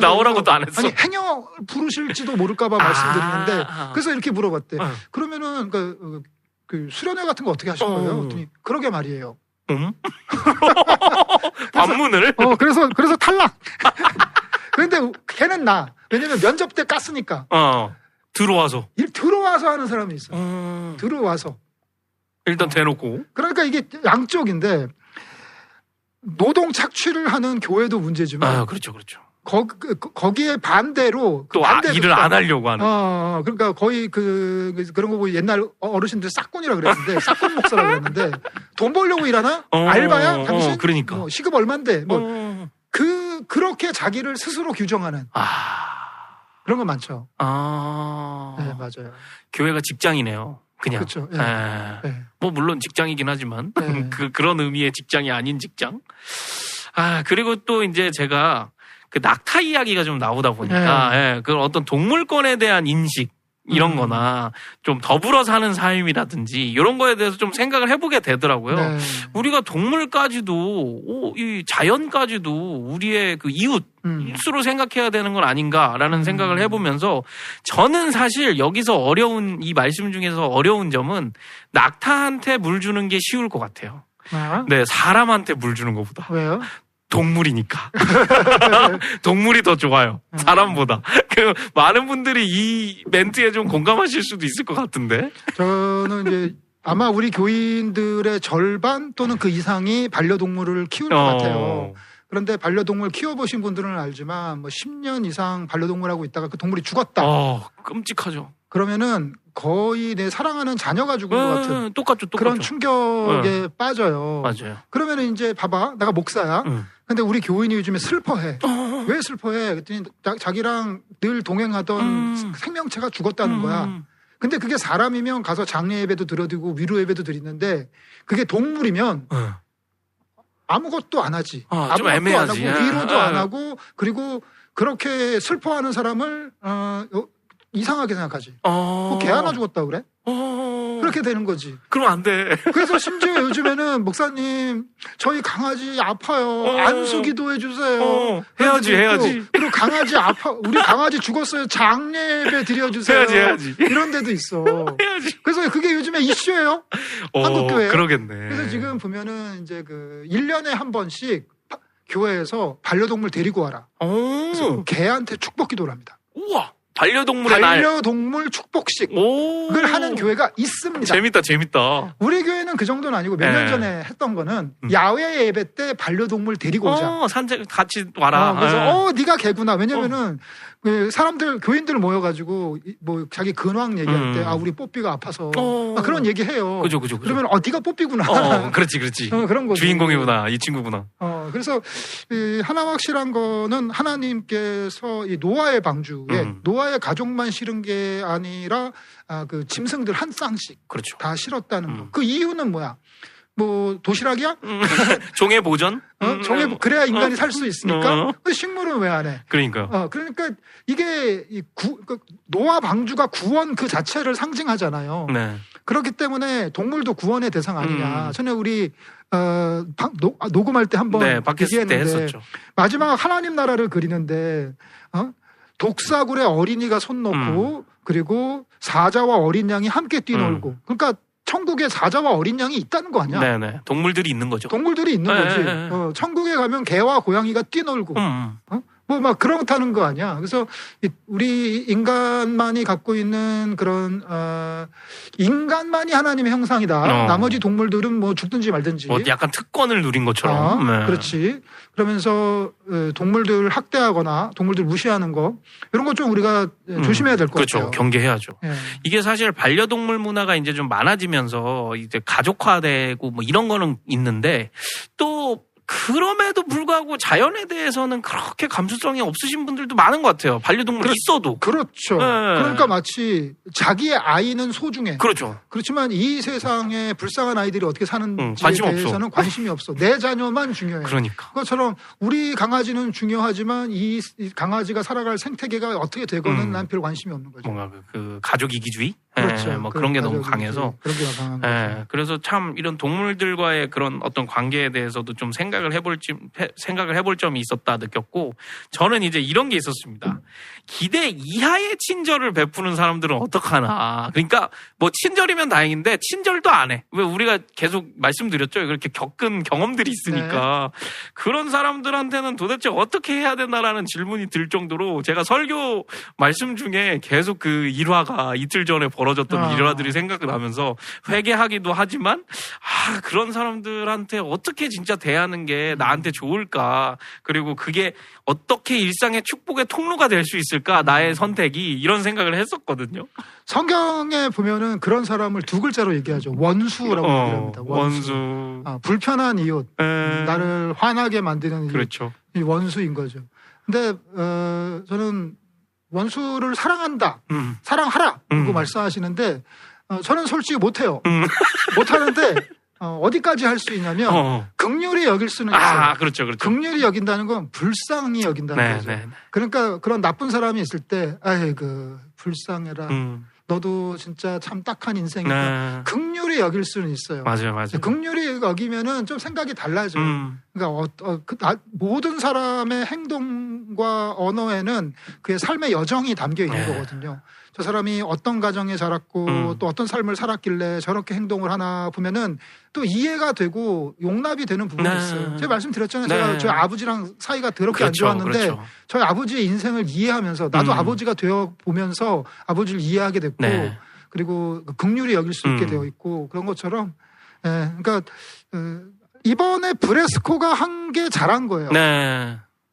나오라고도 안 했어. 행여 부르실지도 모를까봐 말씀드리는데 그래서 이렇게 물어봤대. 그러면은 그 수련회 같은 거 어떻게 하실 거예요? 그랬더니 그러게 말이에요. 반문을? 그래서 탈락. 그런데 걔는 나. 왜냐면 면접 때 깠으니까. 들어와서 하는 사람이 있어. 들어와서. 일단 대놓고. 그러니까 이게 양쪽인데 노동 착취를 하는 교회도 문제지만. 그렇죠. 거기에 반대로 또 일을 안 하려고 하는. 그러니까 거의 그런 거 보고 옛날 어르신들 싹군이라 그랬는데 싹군 목사라 그랬는데 돈 벌려고 일하나? 알바야? 당신? 그러니까. 시급 얼만데? 그렇게 자기를 스스로 규정하는 그런 거 많죠. 네, 맞아요. 교회가 직장이네요. 그냥. 그렇죠. 뭐 물론 직장이긴 하지만 그런 의미의 직장이 아닌 직장. 그리고 또 이제 제가 그 낙타 이야기가 좀 나오다 보니까 예, 그 어떤 동물권에 대한 인식 이런 거나 좀 더불어 사는 삶이라든지 이런 거에 대해서 좀 생각을 해보게 되더라고요. 네. 우리가 동물까지도 이 자연까지도 우리의 그 이웃으로 생각해야 되는 건 아닌가라는 생각을 해보면서 저는 사실 여기서 어려운 이 말씀 중에서 어려운 점은 낙타한테 물 주는 게 쉬울 것 같아요. 아? 네, 사람한테 물 주는 것보다. 왜요? 동물이니까. 동물이 더 좋아요. 사람보다. 그 많은 분들이 이 멘트에 좀 공감하실 수도 있을 것 같은데. 저는 이제 아마 우리 교인들의 절반 또는 그 이상이 반려동물을 키울 것 같아요. 그런데 반려동물 키워보신 분들은 알지만 뭐 10년 이상 반려동물하고 있다가 그 동물이 죽었다. 끔찍하죠. 그러면은 거의 내 사랑하는 자녀가 죽은 것 같은 똑같죠. 그런 충격에 빠져요. 맞아요. 그러면은 이제 봐봐, 내가 목사야. 근데 우리 교인이 요즘에 슬퍼해. 왜 슬퍼해? 그랬더니 자기랑 늘 동행하던 생명체가 죽었다는 거야. 근데 그게 사람이면 가서 장례 예배도 드려드리고 위로 예배도 드리는데 그게 동물이면 아무것도 안 하지. 좀 아무것도 애매하지. 안 하고 위로도 안 하고 그리고 그렇게 슬퍼하는 사람을 이상하게 생각하지. 개 하나 죽었다 그래? 그렇게 되는 거지. 그럼 안 돼. 그래서 심지어 요즘에는 목사님 저희 강아지 아파요. 안수 기도해 주세요. 해야지. 그리고 강아지 우리 강아지 죽었어요. 장례배 드려주세요. 해야지. 이런 데도 있어. 해야지. 그래서 그게 요즘에 이슈예요. 한국 교회. 그러겠네. 그래서 지금 보면은 이제 그 1년에 한 번씩 교회에서 반려동물 데리고 와라. 그래서 개한테 축복 기도를 합니다. 우와. 반려동물의 날. 반려동물 축복식을 하는 교회가 있습니다. 재밌다. 우리 교회는 그 정도는 아니고 몇 년 전에 했던 거는 야외 예배 때 반려동물 데리고 오자. 산책 같이 와라. 그래서 네가 개구나. 왜냐면은 그 사람들 교인들 모여가지고 뭐 자기 근황 얘기할 때 우리 뽀삐가 아파서 그런 얘기해요. 그죠. 그러면 네가 뽀삐구나. 그렇지. 그런 거죠. 주인공이구나. 이 친구구나. 그래서 하나 확실한 거는 하나님께서 이 노아의 방주에 노아의 가족만 실은 게 아니라 그 짐승들 한 쌍씩 그렇죠. 다 실었다는 거. 그 이유는 뭐야? 뭐 도시락이야? 종의 보전? 그래야 인간이 살 수 있으니까. 식물은 왜 안 해? 그러니까. 그러니까 이게 노아 방주가 구원 그 자체를 상징하잖아요. 네. 그렇기 때문에 동물도 구원의 대상 아니냐. 전에 우리 녹음할 때 한번 팟캐스트 했었죠. 마지막 하나님 나라를 그리는데 독사굴에 어린이가 손 놓고 그리고 사자와 어린 양이 함께 뛰놀고 그러니까 천국에 사자와 어린 양이 있다는 거 아니야? 네네. 동물들이 있는 거죠. 동물들이 있는 거지. 천국에 가면 개와 고양이가 뛰놀고 뭐 막 그렇다는 거 아니야. 그래서 우리 인간만이 갖고 있는 그런 인간만이 하나님의 형상이다. 나머지 동물들은 뭐 죽든지 말든지. 뭐 약간 특권을 누린 것처럼. 그렇지. 그러면서 동물들 학대하거나 동물들 무시하는 거 이런 것 좀 우리가 조심해야 될 것 같아요. 그렇죠. 경계해야죠. 네. 이게 사실 반려동물 문화가 이제 좀 많아지면서 이제 가족화되고 뭐 이런 거는 있는데 또 그럼에도 불구하고 자연에 대해서는 그렇게 감수성이 없으신 분들도 많은 것 같아요. 반려동물 있어도. 그렇죠. 그러니까 마치 자기의 아이는 소중해. 그렇죠. 그렇지만 이 세상에 불쌍한 아이들이 어떻게 사는지에 대해서는 관심이 없어. 내 자녀만 중요해. 그러니까. 그것처럼 우리 강아지는 중요하지만 이 강아지가 살아갈 생태계가 어떻게 되고는 난 별 관심이 없는 거죠. 뭔가 그 가족 이기주의? 그렇죠. 뭐 그런 게 너무 강해서. 그런 게 강한 거죠. 그래서 참 이런 동물들과의 그런 어떤 관계에 대해서도 좀 생각을 해볼 점이 있었다 느꼈고 저는 이제 이런 게 있었습니다. 기대 이하의 친절을 베푸는 사람들은 어떡하나. 그러니까 뭐 친절이면 다행인데 친절도 안 해. 왜 우리가 계속 말씀드렸죠. 그렇게 겪은 경험들이 있으니까 그런 사람들한테는 도대체 어떻게 해야 되나라는 질문이 들 정도로 제가 설교 말씀 중에 계속 그 일화가 이틀 전에 벌어졌던 일화들이 생각나면서 회개하기도 하지만 그런 사람들한테 어떻게 진짜 대하는 게 나한테 좋을까. 그리고 그게 어떻게 일상의 축복의 통로가 될 수 있을까? 나의 선택이 이런 생각을 했었거든요. 성경에 보면은 그런 사람을 두 글자로 얘기하죠. 원수라고 얘기합니다. 원수. 불편한 이웃. 나를 화나게 만드는 그렇죠. 이 원수인 거죠. 근데 저는 원수를 사랑한다. 사랑하라. 라고 말씀하시는데 저는 솔직히 못해요. 못하는데 어디까지 할 수 있냐면 긍휼히 여길 수는 있어요. 아, 그렇죠, 그렇죠. 긍휼히 여긴다는 건 불쌍히 여긴다는 거죠. 그러니까 그런 나쁜 사람이 있을 때, 아이고 불쌍해라. 너도 진짜 참 딱한 인생이다. 긍휼히 여길 수는 있어요. 맞아요, 맞아요. 긍휼히 여기면은 좀 생각이 달라져요. 그러니까 모든 사람의 행동과 언어에는 그의 삶의 여정이 담겨 있는 거거든요. 저 사람이 어떤 가정에 자랐고 또 어떤 삶을 살았길래 저렇게 행동을 하나 보면은 또 이해가 되고 용납이 되는 부분이 있어요. 제가 말씀드렸잖아요. 제가 저희 아버지랑 사이가 더럽게 안 좋았는데 저희 아버지의 인생을 이해하면서 나도 아버지가 되어 보면서 아버지를 이해하게 됐고 그리고 긍휼히 여길 수 있게 되어 있고 그런 것처럼 그러니까 이번에 브레스코가 한 게 잘한 거예요.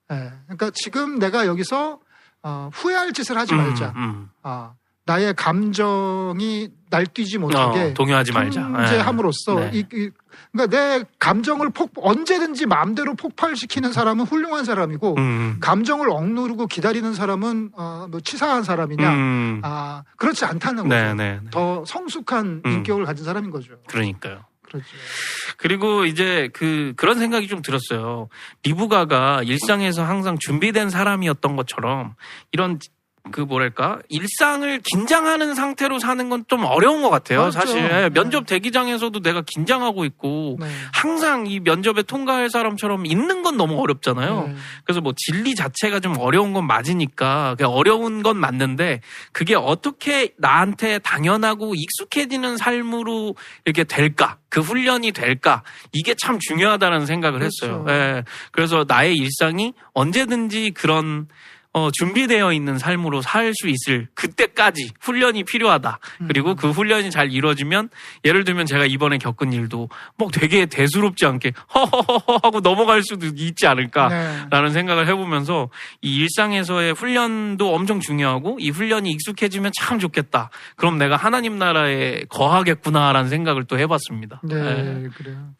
그러니까 지금 내가 여기서 후회할 짓을 하지 말자. 나의 감정이 날뛰지 못하게 동요하지 말자. 통제함으로써 그러니까 내 감정을 언제든지 마음대로 폭발시키는 사람은 훌륭한 사람이고 감정을 억누르고 기다리는 사람은 뭐 치사한 사람이냐 그렇지 않다는 거죠. 더 성숙한 인격을 가진 사람인 거죠. 그러니까요. 그렇죠. 그리고 이제 그런 생각이 좀 들었어요. 리브가가 일상에서 항상 준비된 사람이었던 것처럼 이런 일상을 긴장하는 상태로 사는 건 좀 어려운 것 같아요. 맞죠. 사실 면접 대기장에서도 내가 긴장하고 있고 항상 이 면접에 통과할 사람처럼 있는 건 너무 어렵잖아요. 그래서 뭐 진리 자체가 좀 어려운 건 맞으니까 어려운 건 맞는데 그게 어떻게 나한테 당연하고 익숙해지는 삶으로 이렇게 될까? 그 훈련이 될까? 이게 참 중요하다는 생각을 했어요. 그래서 나의 일상이 언제든지 그런 준비되어 있는 삶으로 살 수 있을 그때까지 훈련이 필요하다. 그리고 그 훈련이 잘 이루어지면 예를 들면 제가 이번에 겪은 일도 뭐 되게 대수롭지 않게 허허허허 하고 넘어갈 수도 있지 않을까라는 생각을 해보면서 이 일상에서의 훈련도 엄청 중요하고 이 훈련이 익숙해지면 참 좋겠다. 그럼 내가 하나님 나라에 거하겠구나라는 생각을 또 해봤습니다. 그래요.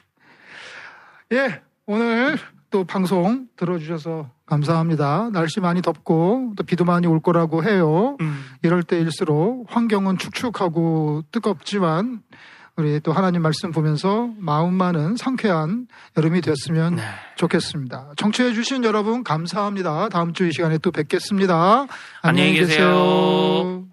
오늘 또 방송 들어주셔서 감사합니다. 날씨 많이 덥고 또 비도 많이 올 거라고 해요. 이럴 때일수록 환경은 축축하고 뜨겁지만 우리 또 하나님 말씀 보면서 마음만은 상쾌한 여름이 됐으면 좋겠습니다. 청취해 주신 여러분 감사합니다. 다음 주 이 시간에 또 뵙겠습니다. 안녕히 계세요.